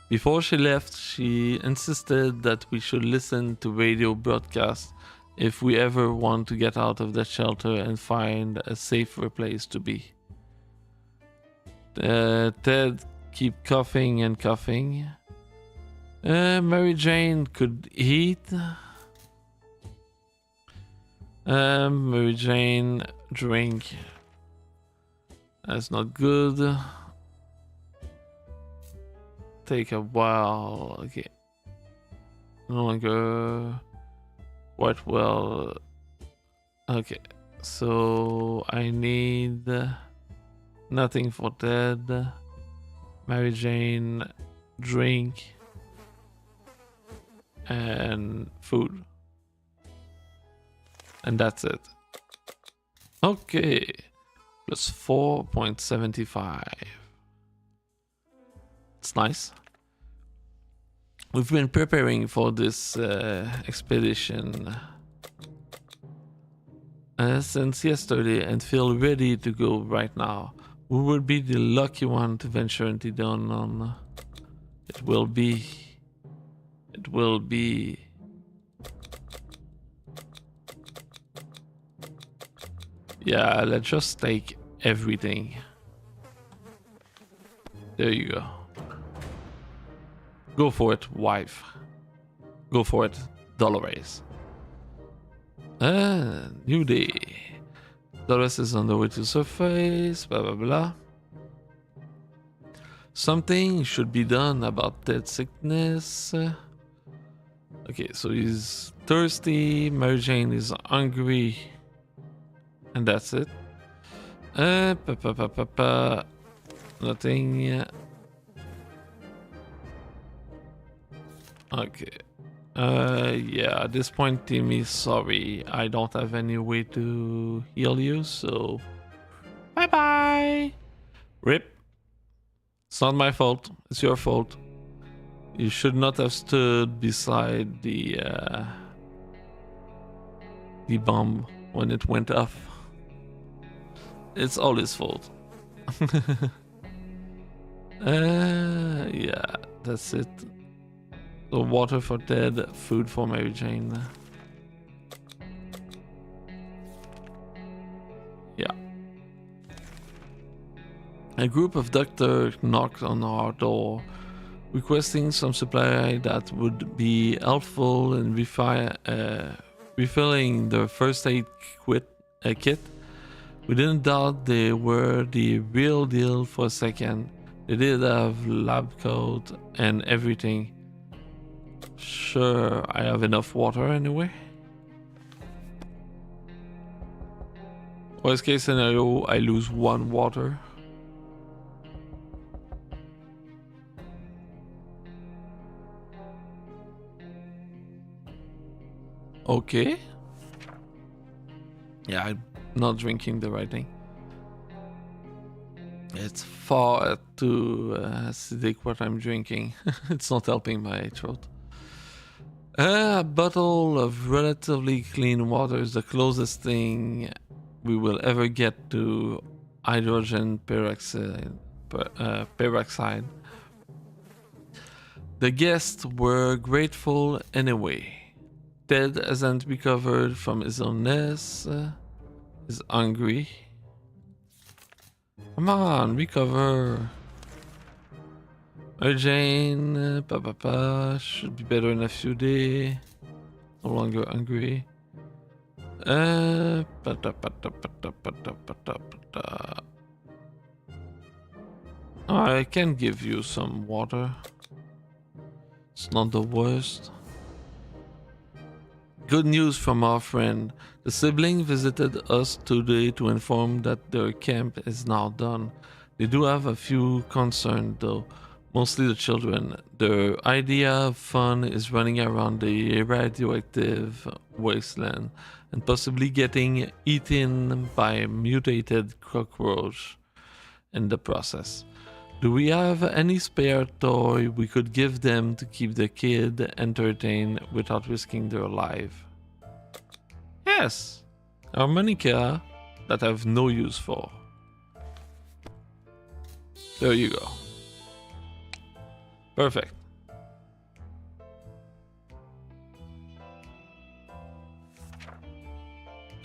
Before she left, she insisted that we should listen to radio broadcasts if we ever want to get out of the shelter and find a safer place to be. Ted keep coughing and coughing. Mary Jane could eat. Mary Jane drink. That's not good. Take a while. Okay. No longer quite well. Okay. So I need nothing for Ted. Mary Jane drink and food. And that's it. Okay. Plus 4.75. It's nice. We've been preparing for this expedition since yesterday and feel ready to go right now. We will be the lucky one to venture into the unknown. It will be. It will be. Yeah, let's just take everything. There you go. Go for it, wife. Go for it, Dolores. New day. Dolores is on the way to surface, blah blah blah. Something should be done about that sickness. Okay, so he's thirsty, Mary Jane is hungry. And that's it. Nothing. Okay. Yeah, at this point, Timmy, sorry. I don't have any way to heal you, so... Bye-bye! Rip. It's not my fault. It's your fault. You should not have stood beside the bomb when it went off. It's all his fault. Yeah, that's it. So water for Ted, food for Mary Jane. Yeah. A group of doctors knocked on our door, requesting some supply that would be helpful in refilling the first aid kit. We didn't doubt they were the real deal for a second. They did have lab coat and everything. Sure, I have enough water anyway. Worst case scenario, I lose 1 water. Okay. Yeah, I'm not drinking the right thing. It's far too acidic what I'm drinking. It's not helping my throat. A bottle of relatively clean water is the closest thing we will ever get to hydrogen peroxide. The guests were grateful anyway. Ted hasn't recovered from his illness. Is hungry. Come on, recover. Jane, should be better in a few days. No longer hungry. I can give you some water. It's not the worst. Good news from our friend. The sibling visited us today to inform that their camp is now done. They do have a few concerns though, mostly the children. Their idea of fun is running around the radioactive wasteland and possibly getting eaten by a mutated cockroach in the process. Do we have any spare toy we could give them to keep the kid entertained without risking their life? Yes, harmonica that I have no use for. There you go. Perfect.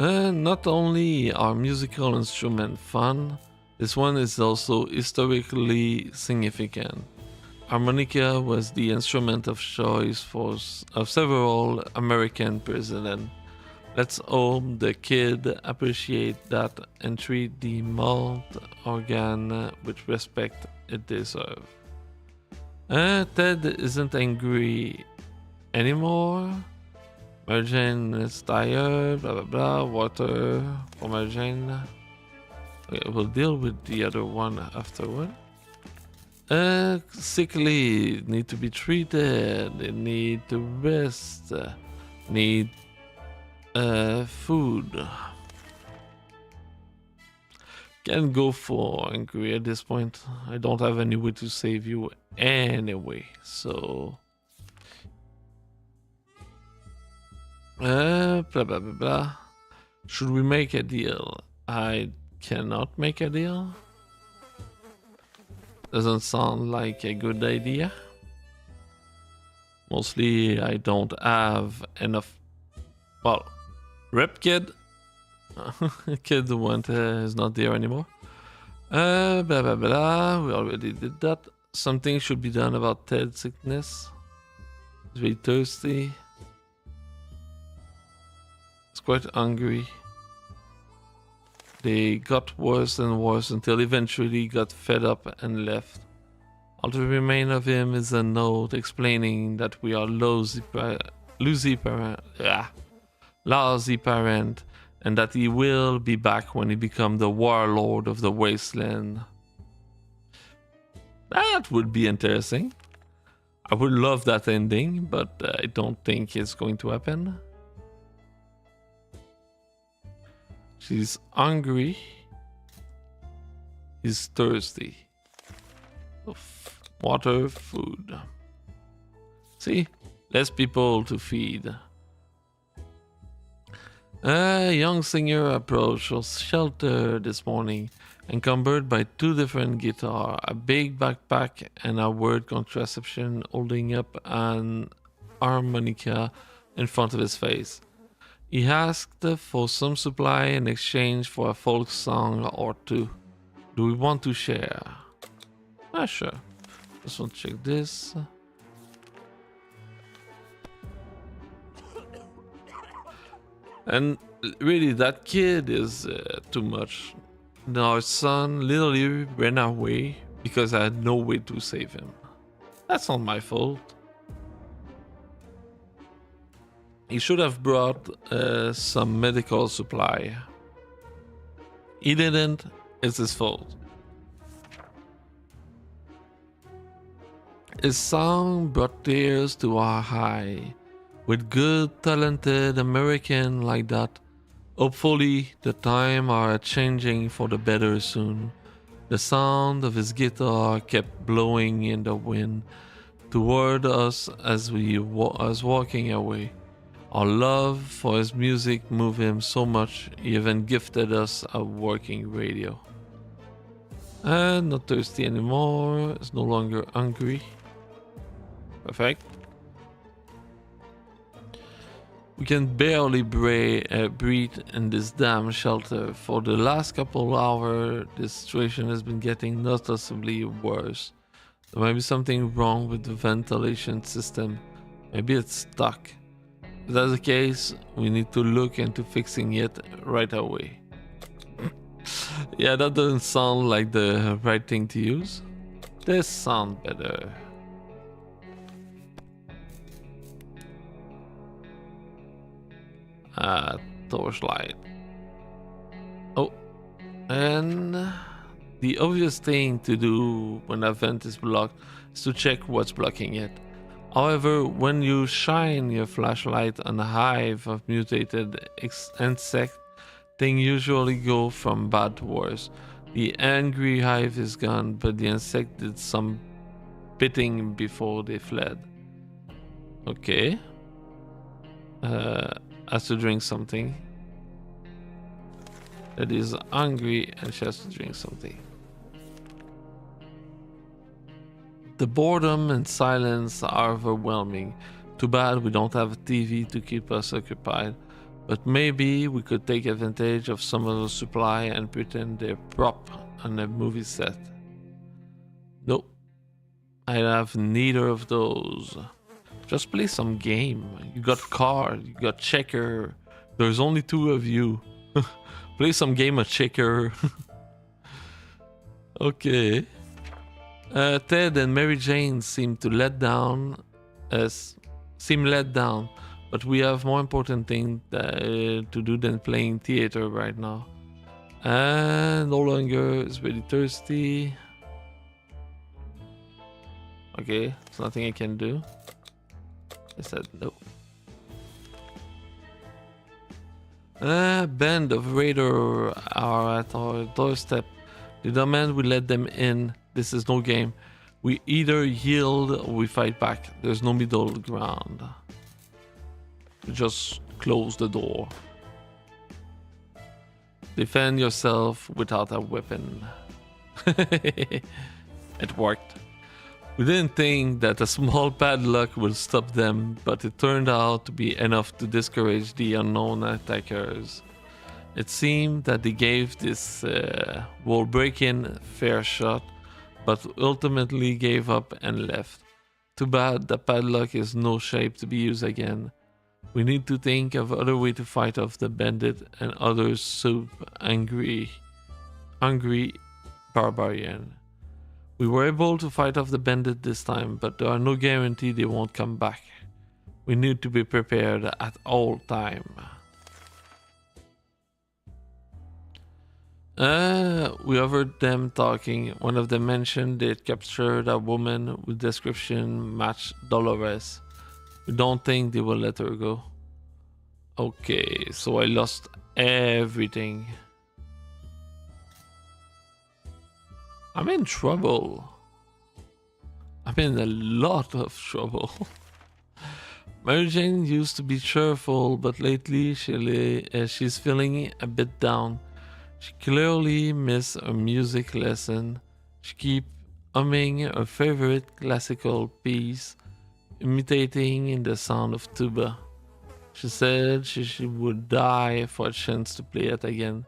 Not only are musical instruments fun, this one is also historically significant. Harmonica was the instrument of choice of several American presidents. Let's hope the kid appreciate that and treat the malt organ with respect it deserves. Ted isn't angry anymore. Marjane is tired, blah blah blah, water for Marjane. Okay, we'll deal with the other one afterward. Sickly need to be treated, they need to rest, need food. Can't go for angry at this point. I don't have any way to save you anyway, so blah blah blah blah. Should we make a deal? I cannot make a deal. Doesn't sound like a good idea. Mostly I don't have enough. Well, rip kid. Kid went is not there anymore. Blah blah blah. We already did that. Something should be done about Ted's sickness. He's very thirsty. He's quite hungry. They got worse and worse until eventually got fed up and left. All that remains of him is a note explaining that we are lousy parent, and that he will be back when he becomes the warlord of the wasteland. That would be interesting. I would love that ending, but I don't think it's going to happen. She's hungry. He's thirsty. Water, food. See? Less people to feed. A young singer approached our shelter this morning, encumbered by two different guitars, a big backpack, and a word contraception holding up an harmonica in front of his face. He asked for some supply in exchange for a folk song or two. Do we want to share? Sure. Just want to check this. And really, that kid is too much. Our son literally ran away because I had no way to save him. That's not my fault. He should have brought some medical supply. He didn't. It's his fault. His song brought tears to our eye. With good, talented American like that, hopefully the time are changing for the better soon. The sound of his guitar kept blowing in the wind toward us as we was walking away. Our love for his music moved him so much, he even gifted us a working radio. And not thirsty anymore, is no longer hungry. Perfect. We can barely breathe in this damn shelter. For the last couple hours, this situation has been getting noticeably worse. There might be something wrong with the ventilation system. Maybe it's stuck. If that's the case, we need to look into fixing it right away. Yeah, that doesn't sound like the right thing to use. This sounds better. Torchlight. Oh, and the obvious thing to do when a vent is blocked is to check what's blocking it. However, when you shine your flashlight on a hive of mutated insects, things usually go from bad to worse. The angry hive is gone, but the insect did some biting before they fled. Okay. Has to drink something. That is hungry and she has to drink something. The boredom and silence are overwhelming. Too bad we don't have a TV to keep us occupied. But maybe we could take advantage of some of the supply and pretend they're prop on a movie set. Nope. I have neither of those. Just play some game. You got card, you got checker. There's only two of you. Play some game of checker. Okay. Ted and Mary Jane seem let down, but we have more important things to do than playing theater right now. And no longer is really thirsty. Okay, there's nothing I can do. I said no. A band of raiders are at our doorstep. They demand we let them in. This is no game. We either yield or we fight back. There's no middle ground. Just close the door. Defend yourself without a weapon. It worked. We didn't think that a small padlock would stop them, but it turned out to be enough to discourage the unknown attackers. It seemed that they gave this wall break-in a fair shot, but ultimately gave up and left. Too bad the padlock is no shape to be used again. We need to think of other way to fight off the bandit and other hungry barbarian. We were able to fight off the bandit this time, but there are no guarantee they won't come back. We need to be prepared at all time. We overheard them talking. One of them mentioned they'd captured a woman with description matched Dolores. We don't think they will let her go. Okay, so I lost everything. I'm in trouble. I'm in a lot of trouble. Mary Jane used to be cheerful, but lately she's feeling a bit down. She clearly missed a music lesson. She keeps humming her favorite classical piece, imitating the sound of tuba. She said she would die for a chance to play it again,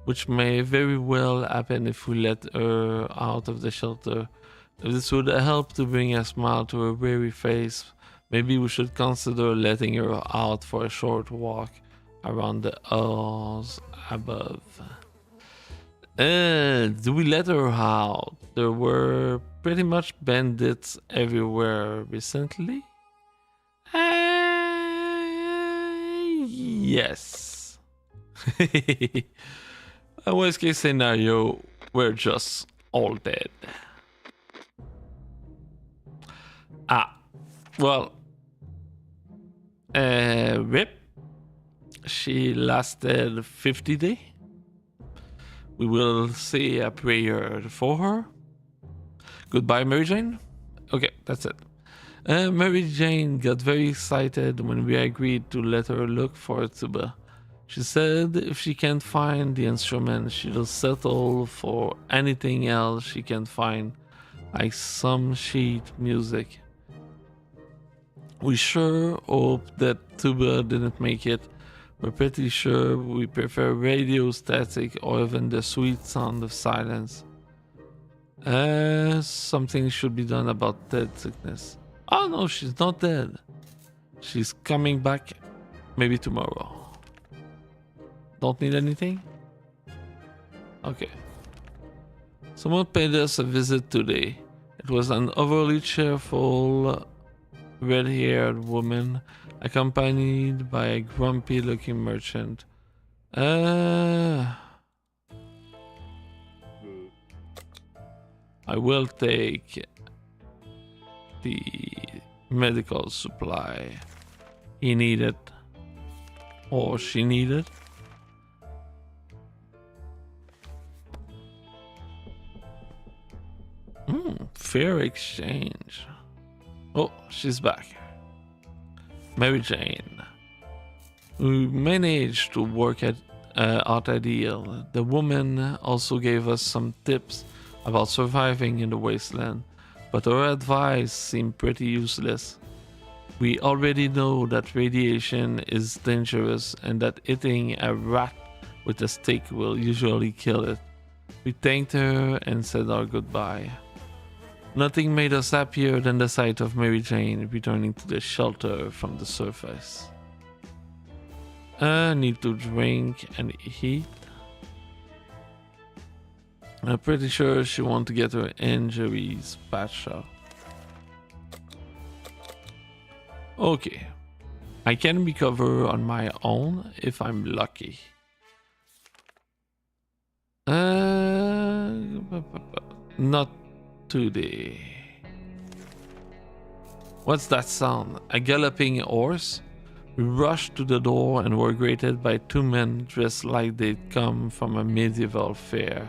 which may very well happen if we let her out of the shelter. If this would help to bring a smile to her weary face, maybe we should consider letting her out for a short walk around the halls above. Do we let her out? There were pretty much bandits everywhere recently. Yes. A worst case scenario, we're just all dead. Well, RIP. She lasted 50 days. We will say a prayer for her. Goodbye, Mary Jane. Okay, that's it. Mary Jane got very excited when we agreed to let her look for a tuba. She said if she can't find the instrument, she'll settle for anything else she can find, like some sheet music. We sure hope that tuba didn't make it. We're pretty sure we prefer radio static or even the sweet sound of silence. Something should be done about dead sickness. Oh no, she's not dead. She's coming back maybe tomorrow. Don't need anything? Okay. Someone paid us a visit today. It was an overly cheerful red-haired woman accompanied by a grumpy-looking merchant. I will take the medical supply he needed or she needed. Fair exchange. Oh, she's back. Mary Jane. We managed to work out a deal. The woman also gave us some tips about surviving in the wasteland, but her advice seemed pretty useless. We already know that radiation is dangerous and that hitting a rat with a stick will usually kill it. We thanked her and said our goodbye. Nothing made us happier than the sight of Mary Jane returning to the shelter from the surface. I need to drink and eat. I'm pretty sure she wants to get her injuries patched up. Okay. I can recover on my own if I'm lucky. Not today. What's that sound? A galloping horse? We rushed to the door and were greeted by two men dressed like they'd come from a medieval fair.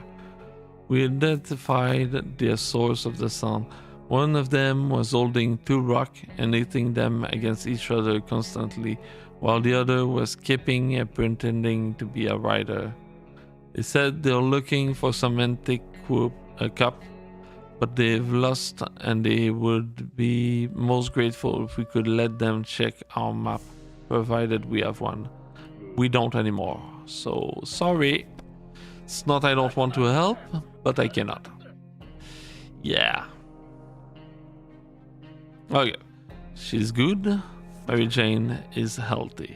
We identified the source of the sound. One of them was holding two rocks and hitting them against each other constantly, while the other was skipping and pretending to be a rider. They said they're looking for some antique cup, but they've lost and they would be most grateful if we could let them check our map, provided we have one. We don't anymore, so sorry. It's not I don't want to help, but I cannot. Yeah. Okay. She's good. Mary Jane is healthy.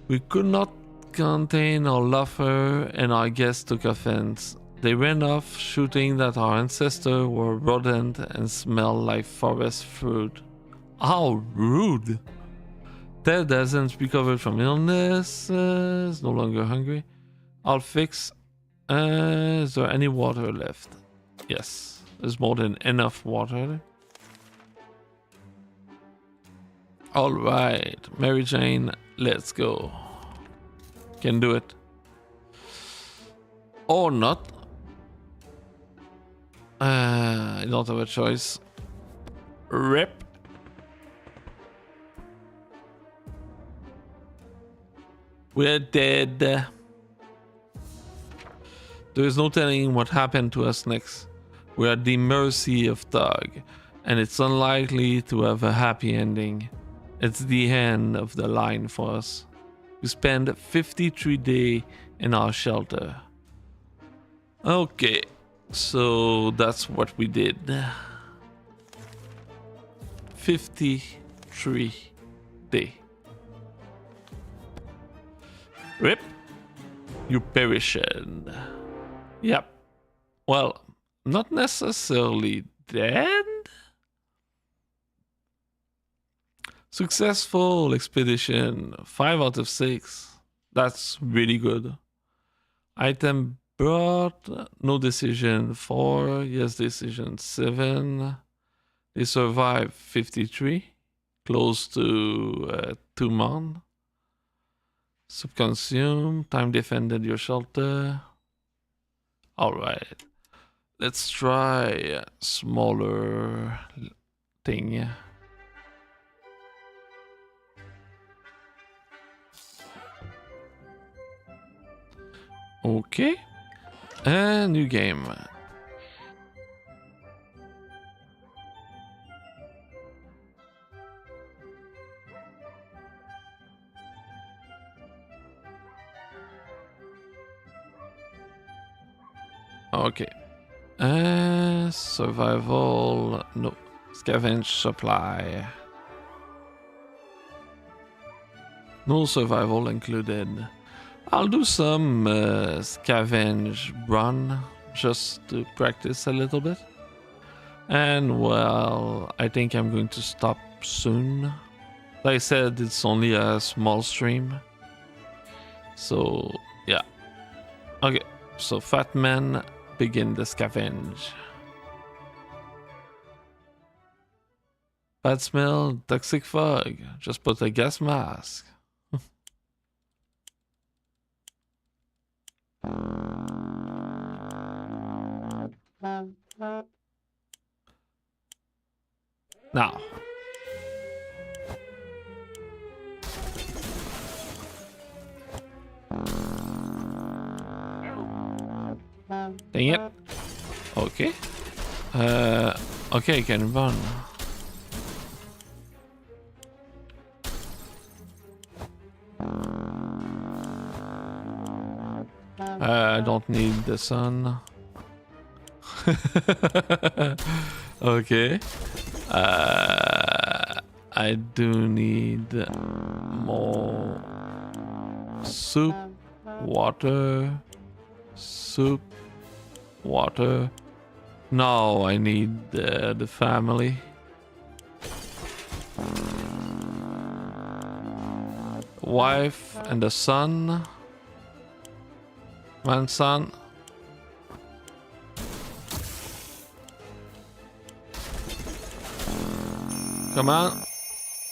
We could not contain our laughter and our guests took offense. They ran off, shooting that our ancestors were rodent and smelled like forest fruit. How rude! Ted hasn't recovered from illness, is no longer hungry. I'll fix. Is there any water left? Yes, there's more than enough water. All right, Mary Jane, let's go. Can do it. Or not. I don't have a choice. Rip. We're dead. There is no telling what happened to us next. We're at the mercy of Tug, and it's unlikely to have a happy ending. It's the end of the line for us. We spent 53 days in our shelter. Okay, so that's what we did. 53 days. Rip, you perished. Yep. Well, not necessarily dead. Successful expedition, 5 out of 6. That's really good. Item brought, no decision, 4. Yes decision, 7. They survived 53. Close to 2 months. Subconsume, time defended your shelter. Alright. Let's try a smaller thing. Okay. And new game. Okay. Survival. No. Scavenge supply. No survival included. I'll do some scavenge run just to practice a little bit. And well, I think I'm going to stop soon. Like I said, it's only a small stream. So, yeah. Okay, so Fat Man, begin the scavenge. Bad smell, toxic fog. Just put a gas mask. Now. Dang it. Okay. Okay, I can run. I don't need the sun. Okay. I do need more soup, water, soup, water. No, I need the family. Wife and the son. One son. Come on.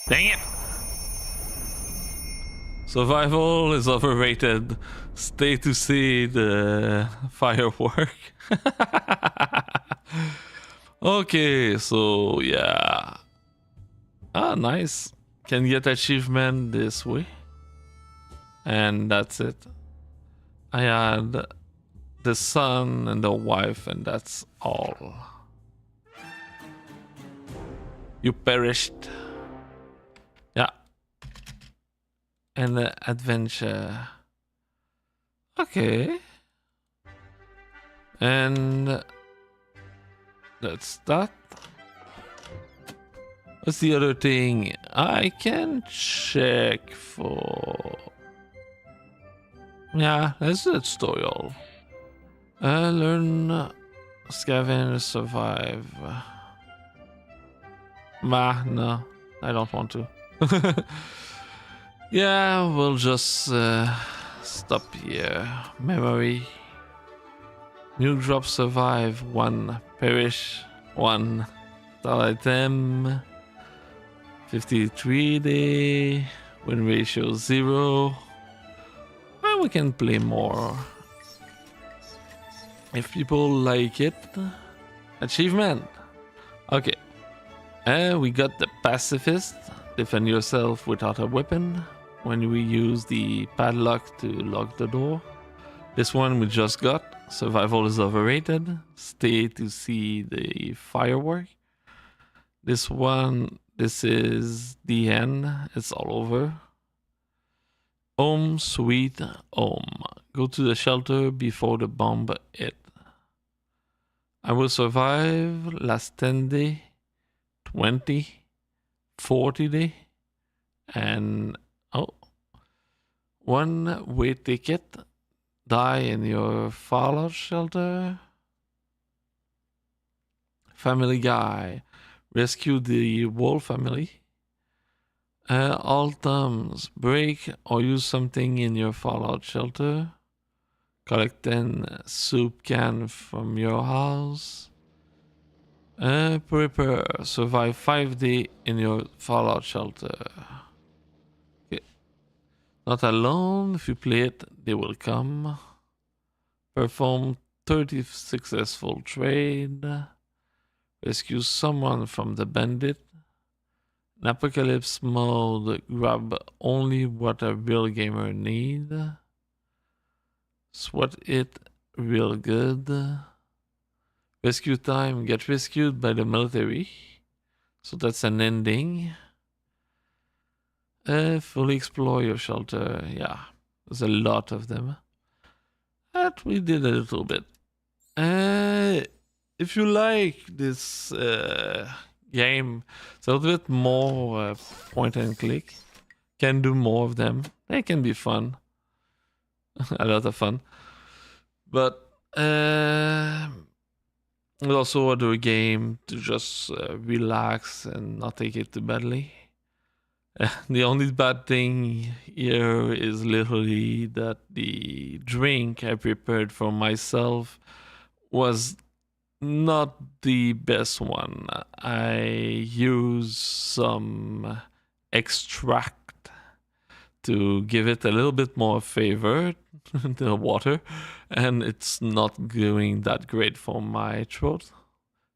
Dang it. Survival is overrated. Stay to see the firework. Okay, so yeah. Ah, nice. Can get achievement this way. And that's it. I had the son and the wife, and that's all. You perished. Yeah. And the adventure. Okay. And that's that. What's the other thing? I can check for... Yeah, let's do tutorial. Learn, scavenge, survive. Nah, no, I don't want to. Yeah, we'll just stop here. Memory. New drop survive 1. Perish 1. Stall item. 53 day. Win ratio 0. Well, we can play more. If people like it. Achievement. Okay. We got the pacifist. Defend yourself without a weapon. When we use the padlock to lock the door. This one we just got. Survival is overrated. Stay to see the firework. This one, this is the end. It's all over. Home sweet home. Go to the shelter before the bomb hit. I will survive last 10 day, 20, 40 day, and one way ticket. Die in your fallout shelter. Family Guy. Rescue the wolf family. All thumbs. Break or use something in your fallout shelter. Collect 10 soup can from your house. Prepare. Survive 5 days in your fallout shelter. Okay. Not alone. If you play it, they will come. Perform 30 successful trade. Rescue someone from the bandit. In apocalypse mode, grab only what a real gamer need. Sweat it real good. Rescue time, get rescued by the military. So that's an ending. Fully explore your shelter. Yeah, there's a lot of them. That we did a little bit. If you like this game, it's a little bit more point and click. Can do more of them. They can be fun. A lot of fun. But there's also other game to just relax and not take it too badly. The only bad thing here is literally that the drink I prepared for myself was not the best one. I used some extract to give it a little bit more flavor to the water, and it's not going that great for my throat.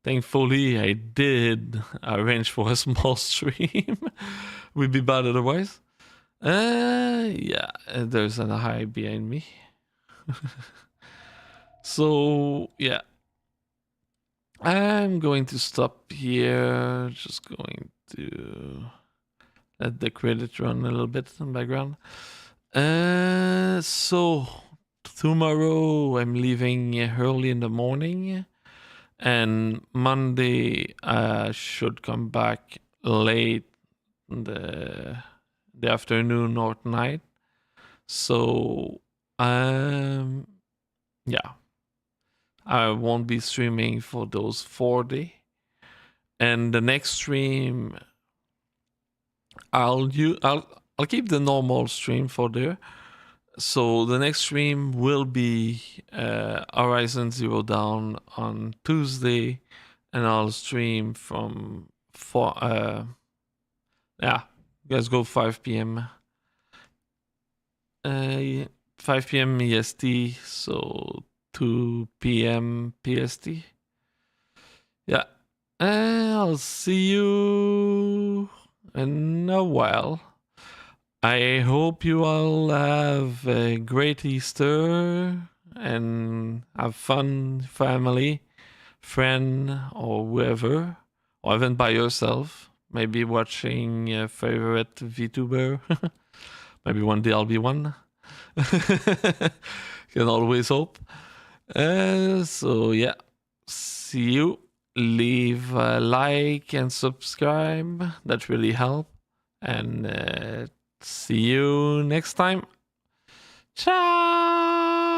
Thankfully, I did arrange for a small stream. Would be bad otherwise. Yeah, there's an eye behind me. So, yeah. I'm going to stop here. Just going to let the credit run a little bit in the background. So, tomorrow I'm leaving early in the morning. And Monday I should come back late in the afternoon or night. So yeah, I won't be streaming for those 4 days. And the next stream I'll keep the normal stream for there. So the next stream will be Horizon Zero Dawn on Tuesday, and I'll stream from 4. Yeah, you guys go 5 p.m. 5 p.m. EST, so 2 p.m. PST. Yeah, I'll see you in a while. I hope you all have a great Easter and have fun, family, friend, or whoever, or even by yourself. Maybe watching your favorite VTuber. Maybe one day I'll be one. Can always hope. So yeah, see you. Leave a like and subscribe. That really help. And see you next time. Ciao.